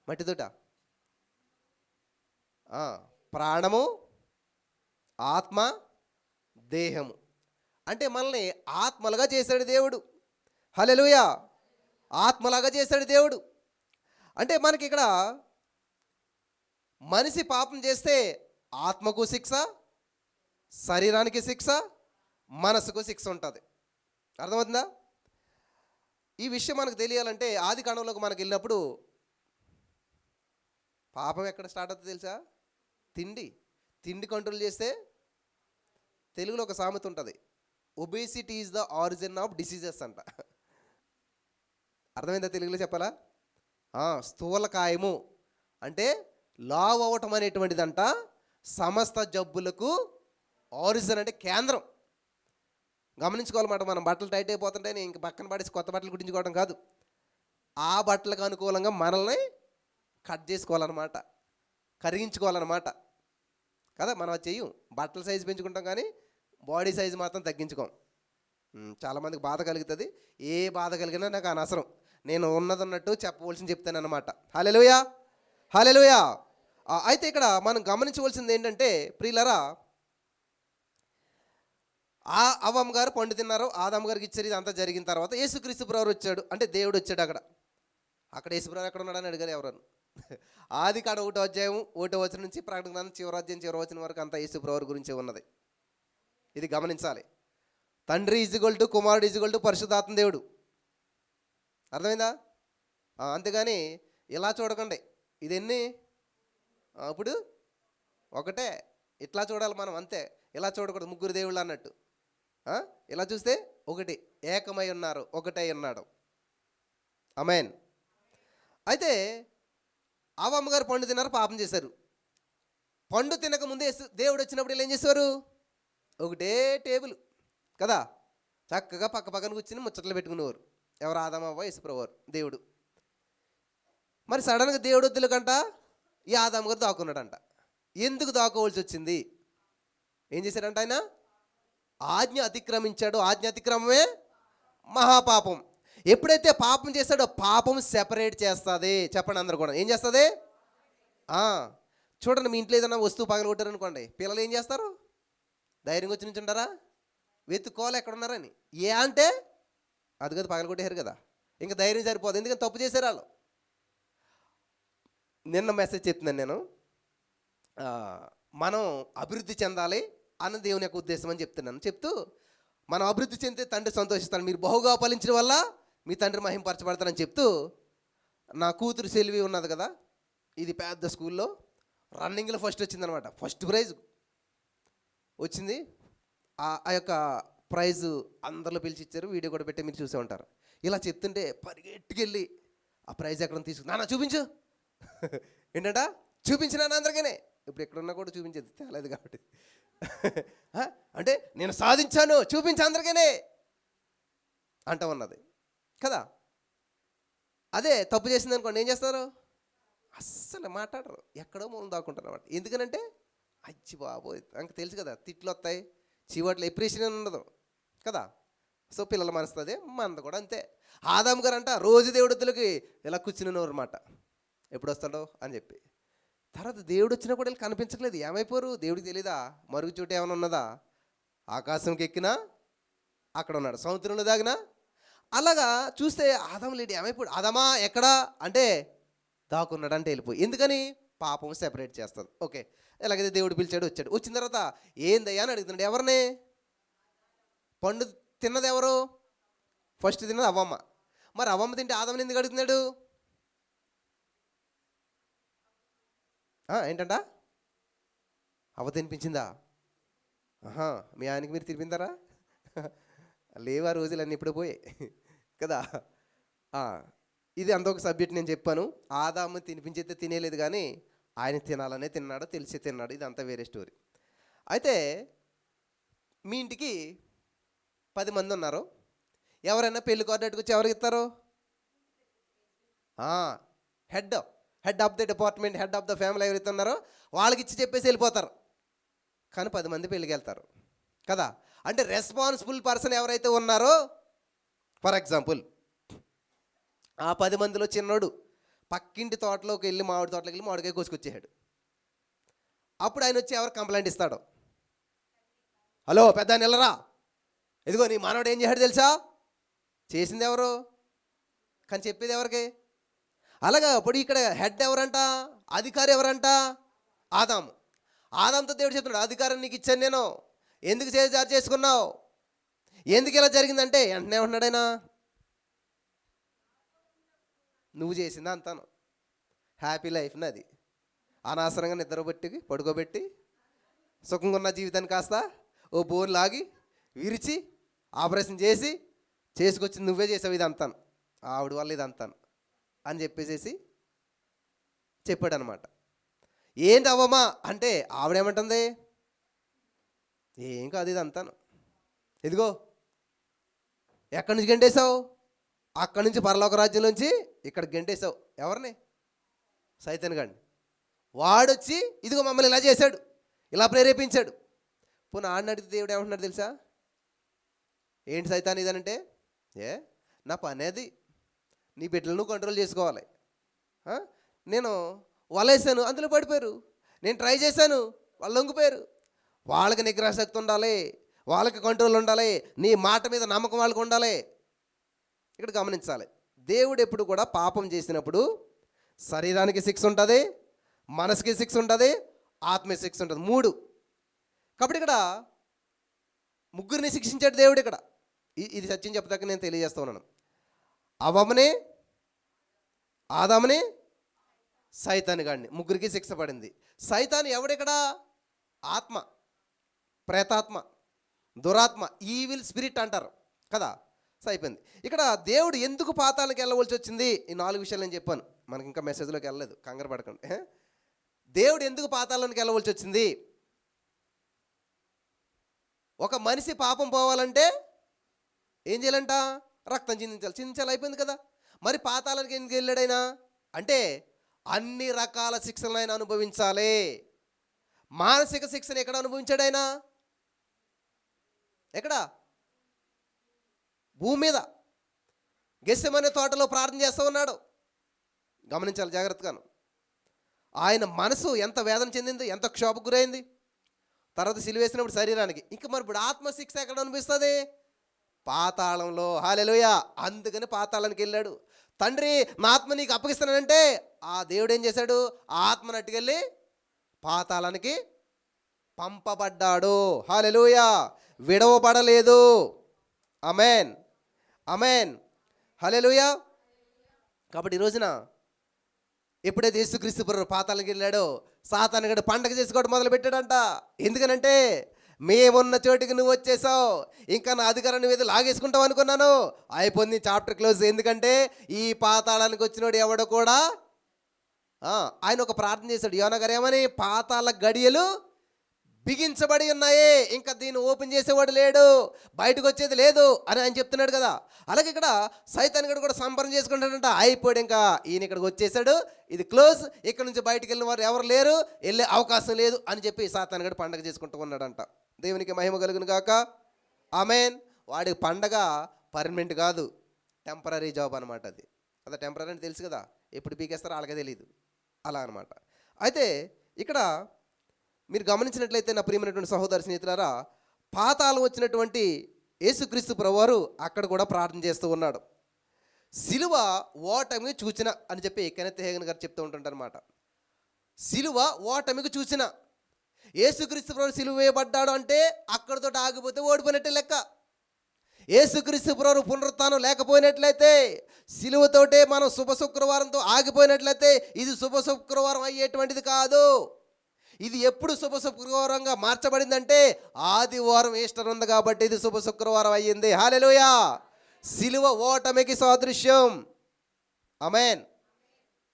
మట్టితోట ప్రాణము, ఆత్మ, దేహము. అంటే మనల్ని ఆత్మలుగా చేశాడు దేవుడు. హల్లెలూయా. ఆత్మలాగా చేశాడు దేవుడు. అంటే మనకి ఇక్కడ మనిషి పాపం చేస్తే ఆత్మకు శిక్ష, శరీరానికి శిక్ష, మనసుకు శిక్ష ఉంటుంది. అర్థమవుతుందా? ఈ విషయం మనకు తెలియాలంటే ఆది కాండంలోకి మనకు వెళ్ళినప్పుడు పాపం ఎక్కడ స్టార్ట్ అవుతుంది తెలుసా? తిండి కంట్రోల్ చేస్తే, తెలుగులో ఒక సామెత ఉంటుంది, obesity is the origin of diseases అంట. అర్థమైందా? తెలుగులో చెప్పాలా? స్థూలకాయము అంటే లావ్ అవ్వటం అనేటువంటిదంట సమస్త జబ్బులకు ఆరిజిన్, అంటే కేంద్రం. గమనించుకోవాలన్నమాట. మనం బట్టలు టైట్ అయిపోతుంటే నేను ఇంక పక్కన పడేసి కొత్త బట్టలు కుట్టించుకోవడం కాదు, ఆ బట్టలకు అనుకూలంగా మనల్ని కట్ చేసుకోవాలన్నమాట, కరిగించుకోవాలన్నమాట కదా. మనం అది చెయ్యం, బట్టల సైజు పెంచుకుంటాం కానీ బాడీ సైజు మాత్రం తగ్గించుకోం. చాలామందికి బాధ కలుగుతుంది. ఏ బాధ కలిగినా నాకు అనవసరం, నేను ఉన్నదన్నట్టు చెప్పవలసింది చెప్తాను అన్నమాట. హల్లెలూయా, హల్లెలూయా. అయితే ఇక్కడ మనం గమనించవలసింది ఏంటంటే ప్రియులరా, అవ్వమ్మ గారు పండు తిన్నారు, ఆదమ్మ గారికి ఇచ్చారు. ఇదంతా జరిగిన తర్వాత యేసుక్రీస్తు ప్రభువు వచ్చాడు, అంటే దేవుడు వచ్చాడు. అక్కడ యేసు ప్రభువు ఎక్కడ ఉన్నాడని అడిగారు ఎవరని. ఆది కాండం 1వ అధ్యాయం 1వ వచనం నుంచి ప్రకటన గ్రంథం చివరి అధ్యాయం చివరి వచనం వరకు అంతా యేసు ప్రభువు గురించే ఉన్నది. ఇది గమనించాలి. తండ్రి ఈజ్వల్ టు కుమారుడు ఈజ్వల్ టు పరిశుద్ధాత్మ దేవుడు. అర్థమైందా? అంతేగాని ఇలా చూడకండి. ఇది ఎన్ని ఇప్పుడు ఒకటే, ఇట్లా చూడాలి మనం, అంతే. ఇలా చూడకూడదు ముగ్గురు దేవుళ్ళు అన్నట్టు. ఇలా చూస్తే ఒకటి, ఏకమై ఉన్నారు, ఒకటే ఉన్నాడు. ఆమేన్. అయితే అవ్వమ్మ గారు పండు తిన్నారు, పాపం చేశారు. పండు తినక ముందే దేవుడు వచ్చినప్పుడు వీళ్ళు ఏం చేసేవారు? ఒకటే టేబుల్ కదా, చక్కగా పక్క పక్కన కూర్చుని ముచ్చట్లు పెట్టుకునేవారు. ఎవరు? ఆదామవ్వ, యేసుప్రభువారు, దేవుడు. మరి సడన్గా దేవుడు వద్దులకంట ఈ ఆదాము గారు దాక్కున్నాడంట. ఎందుకు దాక్కోవాల్సి వచ్చింది? ఏం చేశాడంట ఆయన? ఆజ్ఞ అతిక్రమించాడు. ఆజ్ఞ అతిక్రమమే మహాపాపం. ఎప్పుడైతే పాపం చేస్తాడో పాపం సెపరేట్ చేస్తుంది. చెప్పండి అందరు కూడా, ఏం చేస్తుంది? చూడండి, మీ ఇంట్లో ఏదైనా వస్తువు పగలగొట్టారనుకోండి, పిల్లలు ఏం చేస్తారు? ధైర్యంగా వచ్చి నుంచి ఉంటారా? వెతుక్కోవాలి ఎక్కడున్నారని. ఏ అంటే అది కదా, పగలగొట్టేశారు కదా, ఇంకా ధైర్యం సరిపోదు. ఎందుకంటే తప్పు చేశారు వాళ్ళు. నిన్న మెసేజ్ చెప్తున్నాను నేను, మనం అభివృద్ధి చెందాలి అన్న దేవుని యొక్క ఉద్దేశం అని చెప్తున్నాను. చెప్తూ మనం అభివృద్ధి చెందితే తండ్రి సంతోషిస్తాడు, మీరు బహుగా ఫలించడం వల్ల మీ తండ్రి మహింపరచబడతారని చెప్తూ, నా కూతురు సెల్వి ఉన్నది కదా, ఇది పెద్ద స్కూల్లో రన్నింగ్లో ఫస్ట్ వచ్చిందనమాట. ఫస్ట్ ప్రైజ్ వచ్చింది. ఆ యొక్క ప్రైజు అందరిలో పిలిచి ఇచ్చారు. వీడియో కూడా పెట్టి మీరు చూసే ఉంటారు. ఇలా చెప్తుంటే పరిగెట్టుకెళ్ళి ఆ ప్రైజ్ ఎక్కడ తీసుకు, నాన్న చూపించు ఏంటంట, చూపించినా అందరికీనే. ఇప్పుడు ఎక్కడున్నా కూడా చూపించేది తేలేదు కాబట్టి, అంటే నేను సాధించాను చూపించు అందరికీనే అంట ఉన్నది కదా. అదే తప్పు చేసింది అనుకోండి, ఏం చేస్తారు? అస్సలు మాట్లాడరు, ఎక్కడో మూలం దాక్కుంటారు అన్నమాట. ఎందుకనంటే అచ్చి బాబోయ్, నాకు తెలుసు కదా, తిట్లు వస్తాయి, చీవాట్లు, ఎప్రిషియేషన్ ఉండదు కదా. సో పిల్లల మనస్తుంది, మనది కూడా అంతే. ఆదాము గారు అంట రోజు దేవుడికి ఇలా కూర్చునేవారు అన్నమాట, ఎప్పుడు వస్తాడో అని చెప్పి. తర్వాత దేవుడు వచ్చినా కూడా వీళ్ళు కనిపించట్లేదు. ఏమైపోరు? దేవుడికి తెలీదా? మరుగు చోటు ఏమైనా ఉన్నదా? ఆకాశంకి ఎక్కినా అక్కడ ఉన్నాడు, సముద్రంలో దాగినా అలాగా. చూస్తే ఆదాము లేడు, ఏమైపోయాడు? ఆదామా ఎక్కడా అంటే దాక్కున్నాడు అంటే వెళ్ళిపోయి. ఎందుకని? పాపం సెపరేట్ చేస్తుంది. ఓకే, ఎలాగైతే దేవుడు పిలిచాడు, వచ్చాడు. వచ్చిన తర్వాత ఏందయ్యా అని అడుగుతున్నాడు. ఎవరిని? పండు తిన్నది ఎవరు? ఫస్ట్ తిన్నది అవ్వమ్మ. మరి అవ్వమ్మ తింటే ఆదాముని ఎందుకు అడుగుతున్నాడు? ఏంటంట? అవ్వ తినిపించిందా? మీ ఆయనకి మీరు తినిపిందారా? లేవా రోజులన్నీ ఇప్పుడు పోయాయి కదా. ఇది అంత ఒక సబ్జెక్ట్ నేను చెప్పాను. ఆదాము తినిపించైతే తినేలేదు, కానీ ఆయన తినాలనే తిన్నాడు, తెలిసి తిన్నాడు. ఇది అంతా వేరే స్టోరీ. అయితే మీ ఇంటికి 10 మంది ఉన్నారు. ఎవరైనా పెళ్లి కార్డు వచ్చి ఎవరికి ఇస్తారు? Head of the department, head of the family ఎవరైతే ఉన్నారో వాళ్ళకి ఇచ్చి చెప్పేసి వెళ్ళిపోతారు. కానీ 10 మంది పెళ్ళికి వెళ్తారు కదా. అంటే రెస్పాన్సిబుల్ పర్సన్ ఎవరైతే ఉన్నారో, ఫర్ ఎగ్జాంపుల్ ఆ 10 మందిలో చిన్నోడు పక్కింటి తోటలోకి వెళ్ళి, మామిడి తోటలోకి వెళ్ళి మామిడికాయ కోసుకొచ్చేసాడు. అప్పుడు ఆయన వచ్చి ఎవరు కంప్లైంట్ ఇస్తాడు? హలో పెద్ద నిల్లరా, ఇదిగో నీ మానవుడు ఏం చేశాడు తెలుసా? చేసింది ఎవరు? కానీ చెప్పేది ఎవరికి? అలాగా ఇప్పుడు ఇక్కడ హెడ్ ఎవరంట? అధికారి ఎవరంట? ఆదాము. ఆదాంతో దేవుడు చెప్తున్నాడు, అధికారం నీకు ఇచ్చాను నేను, ఎందుకు చేజారు చేసుకున్నావు, ఎందుకు ఇలా జరిగిందంటే వెంటనే ఉన్నాడైనా, నువ్వు చేసిందా అంతాను. హ్యాపీ లైఫ్ నాది, అనవసరంగా నిద్రబెట్టి పడుకోబెట్టి సుఖంగా ఉన్న జీవితాన్ని కాస్త ఓ బోన్ లాగి విరిచి ఆపరేషన్ చేసి చేసుకొచ్చి నువ్వే చేసావు ఇది అంతాను, ఆవిడ వల్ల ఇది అంతాను అని చెప్పేసేసి చెప్పాడు అనమాట. ఏంటి అవ్వమ్మా అంటే ఆవిడేమంటుంది? ఏం కాదు ఇది అంతాను, ఇదిగో ఎక్కడి నుంచి గంటేసావు? అక్కడి నుంచి పరలోక రాజ్యంలోంచి ఇక్కడ గంటేసావు. ఎవరిని? సైతాన్ గాడిని. వాడొచ్చి ఇదిగో మమ్మల్ని ఇలా చేశాడు, ఇలా ప్రేరేపించాడు. పోనీ ఆడిని అడిగితే దేవుడు ఏమంటున్నాడు తెలుసా? ఏంటి సైతాన్ ఇదనంటే, నా పని అది, నీ బిడ్డలను కంట్రోల్ చేసుకోవాలి. నేను వలేసాను, అందులో పడిపోయారు. నేను ట్రై చేశాను, వాళ్ళు లొంగిపోయారు. వాళ్ళకి నిగ్రహశక్తి ఉండాలి, వాళ్ళకి కంట్రోల్ ఉండాలి, నీ మాట మీద నమ్మకం వాళ్ళకి ఉండాలి. ఇక్కడ గమనించాలి, దేవుడు ఎప్పుడు కూడా పాపం చేసినప్పుడు శరీరానికి శిక్ష ఉంటుంది, మనసుకి శిక్ష ఉంటుంది, ఆత్మీయ శిక్ష ఉంటుంది, 3. కాబట్టి ఇక్కడ ముగ్గురిని శిక్షించాడు దేవుడు ఇక్కడ. ఇది సత్యం చెప్పదాక నేను తెలియజేస్తా ఉన్నాను. అవ్వమని, ఆదాముని, సైతాను గాడిని, ముగ్గురికి శిక్ష పడింది. సైతాను ఎవడిక్కడ? ఆత్మ, ప్రేతాత్మ, దురాత్మ, ఈవిల్ స్పిరిట్ అంటారు కదా. సో అయిపోయింది. ఇక్కడ దేవుడు ఎందుకు పాతాళానికి వెళ్ళవలసి వచ్చింది? ఈ 4 విషయాలు నేను చెప్పాను. మనకి ఇంకా మెసేజ్లోకి వెళ్ళలేదు, కంగారు పడకండి. దేవుడు ఎందుకు పాతాళానికి వెళ్ళవలసి వచ్చింది? ఒక మనిషి పాపం పోవాలంటే ఏం చేయాలంట? రక్తం చిందించాలి. అయిపోయింది కదా. మరి పాతాళానికి ఎందుకు వెళ్ళాడైనా అంటే అన్ని రకాల శిక్షలను ఆయన అనుభవించాలి. మానసిక శిక్షను ఎక్కడ అనుభవించాడు ఆయన? ఎక్కడ? భూమి మీద గెస్సెమనే తోటలో ప్రార్థన చేస్తూ ఉన్నాడు. గమనించాలి జాగ్రత్తగాను. ఆయన మనసు ఎంత వేదన చెందింది, ఎంత క్షోభకు గురైంది. తర్వాత సిలువేసినప్పుడు శరీరానికి. ఇంకా మరి ఇప్పుడు ఆత్మశిక్ష ఎక్కడ అనిపిస్తుంది? పాతాళంలో. హల్లెలూయా. అందుకని పాతాళానికి వెళ్ళాడు. తండ్రి నా ఆత్మ నీకు అప్పగిస్తానంటే ఆ దేవుడు ఏం చేశాడు? ఆ ఆత్మను అట్టుకెళ్ళి పాతాళానికి పంపబడ్డాడు. హల్లెలూయా. విడవబడలేదు. ఆమేన్, ఆమేన్, హల్లెలూయా. కాబట్టి ఈ రోజున ఎప్పుడైతే యేసుక్రీస్తు ప్రభువు పాతాళానికి వెళ్ళాడో సాతాను గడు పండగ చేసుకోవడం మొదలుపెట్టాడంట. ఎందుకనంటే మేమున్న చోటికి నువ్వు వచ్చేసావు, ఇంకా నా అధికారం నువ్వు ఏదో లాగేసుకుంటావు అనుకున్నాను. అయిపోయింది, చాప్టర్ క్లోజ్. ఎందుకంటే ఈ పాతాళానికి వచ్చినోడు ఎవడో కూడా ఆయన ఒక ప్రార్థన చేశాడు. యోనా గారు ఏమని? పాతాళ గడియలు బిగించబడి ఉన్నాయి, ఇంకా దీన్ని ఓపెన్ చేసేవాడు లేడు, బయటకు వచ్చేది లేదు అని ఆయన చెప్తున్నాడు కదా. అలాగే ఇక్కడ సైతాన్ గడు కూడా సంబరం చేసుకుంటాడంట. అయిపోయాడు, ఇంకా ఈయన ఇక్కడికి వచ్చేసాడు, ఇది క్లోజ్, ఇక్కడ నుంచి బయటకు వెళ్ళిన వారు ఎవరు లేరు, వెళ్ళే అవకాశం లేదు అని చెప్పి సాతాన్ గడు పండగ చేసుకుంటూ ఉన్నాడంట. దేవునికి మహిమ కలుగును గాక. ఆమేన్. వాడికి పండగ పర్మనెంట్ కాదు, టెంపరీ జాబ్ అనమాట. అది అదే టెంపరీ అని తెలుసు కదా, ఎప్పుడు పీకేస్తారో వాళ్ళకే తెలియదు, అలా అనమాట. అయితే ఇక్కడ మీరు గమనించినట్లయితే నా ప్రియమైనటువంటి సహోదర స్నేహితులారా, పాతాళం వచ్చినటువంటి యేసుక్రీస్తు ప్రభువారు అక్కడ కూడా ప్రార్థన చేస్తూ ఉన్నాడు. సిలువ ఓటమికి చూచిన అని చెప్పి కెనెత్ హేగన్ గారు చెప్తూ ఉంటుంటారు అనమాట. సిలువ ఓటమికి చూచిన. యేసుక్రీస్తు ప్రభువు సిలువ వేయబడ్డాడు అంటే అక్కడితో ఆగిపోతే ఓడిపోయినట్టే లెక్క. యేసుక్రీస్తు ప్రభువు పునరుత్థానం లేకపోయినట్లయితే, సిలువతోటే మనం శుభ శుక్రవారంతో ఆగిపోయినట్లయితే ఇది శుభ శుక్రవారం అయ్యేటువంటిది కాదు. ఇది ఎప్పుడు శుభ శుక్రవారంగా మార్చబడిందంటే ఆదివారం ఈస్టర్ ఉంది కాబట్టి ఇది శుభ శుక్రవారం అయ్యింది. హల్లెలూయా. సిలువ ఓటమికి సాదృశ్యం. ఆమేన్.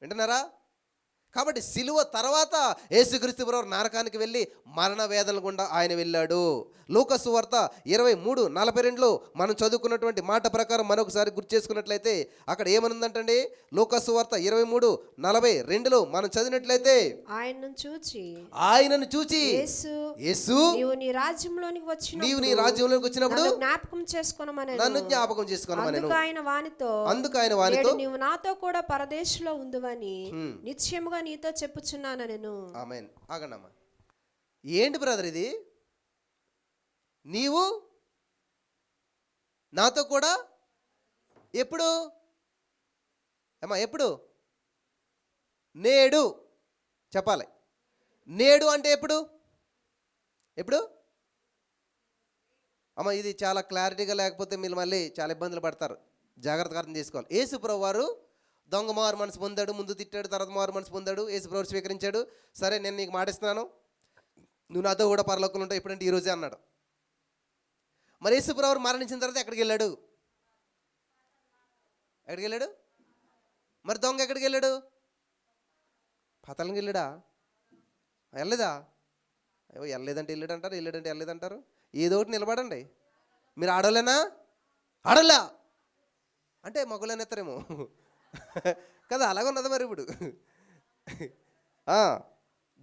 వింటున్నారా? కాబట్టి సిలువ తర్వాత యేసుక్రీస్తు ప్రభువు నరకానికి వెళ్ళి మరణ వేదనల గుండా ఆయన వెళ్ళాడు. లూకా సువార్త 23:42 మనం చదువుకున్నటువంటి మాట ప్రకారం మరొకసారి గుర్తు చేసుకున్నట్లయితే అక్కడ ఏమనుందంటండి? లూకా సువార్త 23:42 మనం చదివినట్లయితే ఆయనను చూచి యేసు నీవు నీ రాజ్యంలోనికి వచ్చినప్పుడు జ్ఞాపకం చేసుకోనమని, నన్ను జ్ఞాపకం చేసుకోనమని. అందుకు ఆయన వానితో నీవు నాతో కూడా పరదేశంలో ఉందువని నిశ్చయముగా నీతో చెప్పుచున్నాను నేను. ఆమేన్. ఆగండమ్మా. ఏంటి బ్రదర్ ఇది? నీవు నాతో కూడా ఎప్పుడు అమ్మా? ఎప్పుడు? నేడు చెప్పాలి. నేడు అంటే ఎప్పుడు? ఎప్పుడు అమ్మ? ఇది చాలా క్లారిటీగా లేకపోతే మీరు మళ్ళీ చాలా ఇబ్బందులు పడతారు. జాగ్రత్తగా అర్థం చేసుకోవాలి. యేసు ప్రభువు వారు దొంగ మారు మనసు పొందాడు, ముందు తిట్టాడు, తర్వాత మారు మనసు పొందాడు, యేసు ప్రభువు స్వీకరించాడు. సరే నేను నీకు మాటిస్తున్నాను, నువ్వు నాతో కూడా పరలోకంలో ఉంటావు ఎప్పుడంటే ఈరోజే అన్నాడు. మరి యేసు ప్రభువు మరణించిన తర్వాత ఎక్కడికి వెళ్ళాడు? ఎక్కడికి వెళ్ళాడు? మరి దొంగ ఎక్కడికి వెళ్ళాడు? పాతాళానికి వెళ్ళాడా? వెళ్ళలేదా? అయ్యో వెళ్ళలేదంటే వెళ్ళాడు అంటారు, వెళ్ళాడంటే వెళ్ళలేదంటారు. ఏదో ఒకటి నిలబడండి. మీరు ఆడోలేనా? ఆడోలా అంటే మగోళ్ళని ఎత్తారేమో కదా, అలాగ ఉన్నది మరి ఇప్పుడు.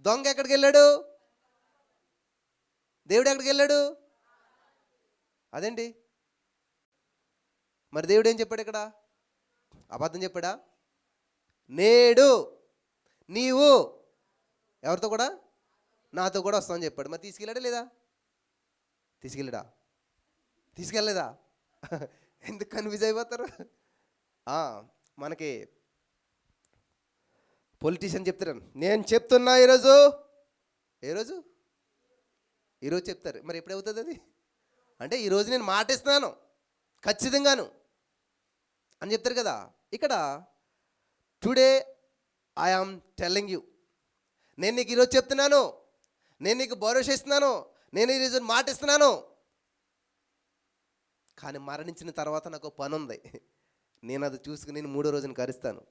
దొంగ ఎక్కడికి వెళ్ళాడు? దేవుడు ఎక్కడికి వెళ్ళాడు? అదేంటి మరి దేవుడు ఏం చెప్పాడు ఇక్కడ? అబద్ధం చెప్పాడా? నేడు నీవు ఎవరితో కూడా? నాతో కూడా వస్తామని చెప్పాడు. మరి తీసుకెళ్ళాడా లేదా? తీసుకెళ్ళాడా? తీసుకెళ్ళలేదా? ఎందుకు కన్ఫ్యూజ్ అయిపోతారు? మనకి పొలిటీషియన్ చెప్తారు, నేను చెప్తున్నా ఈరోజు. ఏ రోజు? ఈరోజు చెప్తారు. మరి ఎప్పుడు అవుతుంది అది? అంటే ఈరోజు నేను మాట ఇస్తున్నాను ఖచ్చితంగాను అని చెప్తారు కదా. ఇక్కడ today I am telling you, నేను నీకు ఈరోజు చెప్తున్నాను, నేను నీకు భరోసా ఇస్తున్నాను, నేను ఈరోజు మాట ఇస్తున్నాను. కానీ మరణించిన తర్వాత నాకు పని ఉంది, నేను అది చూసుకుని నేను 3వ రోజున కరుస్తాను.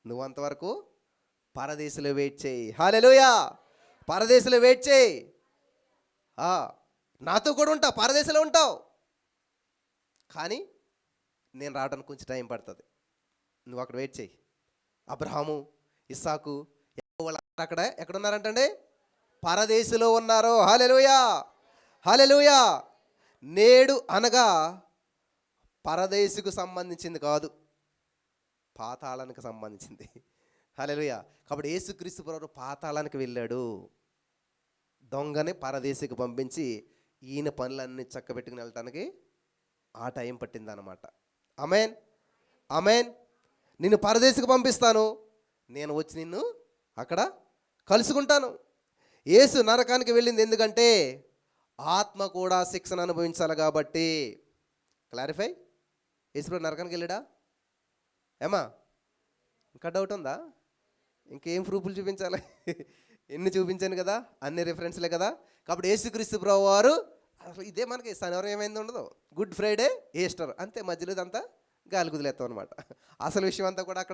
నువ్వు అంతవరకు పరదేశంలో వెయిట్ చేయి. హల్లెలూయా, పరదేశంలో వెయిట్ చేయి. నాతో కూడా ఉంటావు, పరదేశంలో ఉంటావు, కానీ నేను రావడానికి కొంచెం టైం పడుతుంది. నువ్వు అక్కడ వెయిట్ చేయి. అబ్రహాము, ఇస్సాకు, వాళ్ళు అక్కడ ఎక్కడున్నారంటండి? పరదేశంలో ఉన్నారు. హల్లెలూయా, హల్లెలూయా. నేడు అనగా పరదేశకు సంబంధించింది కాదు, పాతాళానికి సంబంధించింది. హల్లెలూయా. కాబట్టి యేసుక్రీస్తు ప్రభువు పాతాళానికి వెళ్ళాడు, దొంగని పరదేశకు పంపించి ఈయన పనులన్నీ చక్కబెట్టుకుని వెళ్ళటానికి ఆ టైం పట్టిందన్నమాట. ఆమేన్, ఆమేన్. నిన్ను పరదేశకు పంపిస్తాను, నేను వచ్చి నిన్ను అక్కడ కలుసుకుంటాను. యేసు నరకానికి వెళ్ళింది ఎందుకంటే ఆత్మ కూడా శిక్షణ అనుభవించాలి కాబట్టి. క్లారిఫై. యేసు నరకానికి వెళ్ళాడా? ఏమా ఇంకా డౌట్ ఉందా? ఇంకేం ప్రూఫ్లు చూపించాలి? ఎన్ని చూపించాను కదా, అన్ని రిఫరెన్స్లే కదా. కాబట్టి యేసుక్రీస్తు ప్రభువు వారు అసలు ఇదే మనకి శనివారం ఏమైంది ఉండదు, గుడ్ ఫ్రైడే, ఈస్టర్ అంతే, మధ్యలో అంతా గాలి కుదిలేస్తాం అనమాట. అసలు విషయం అంతా కూడా అక్కడ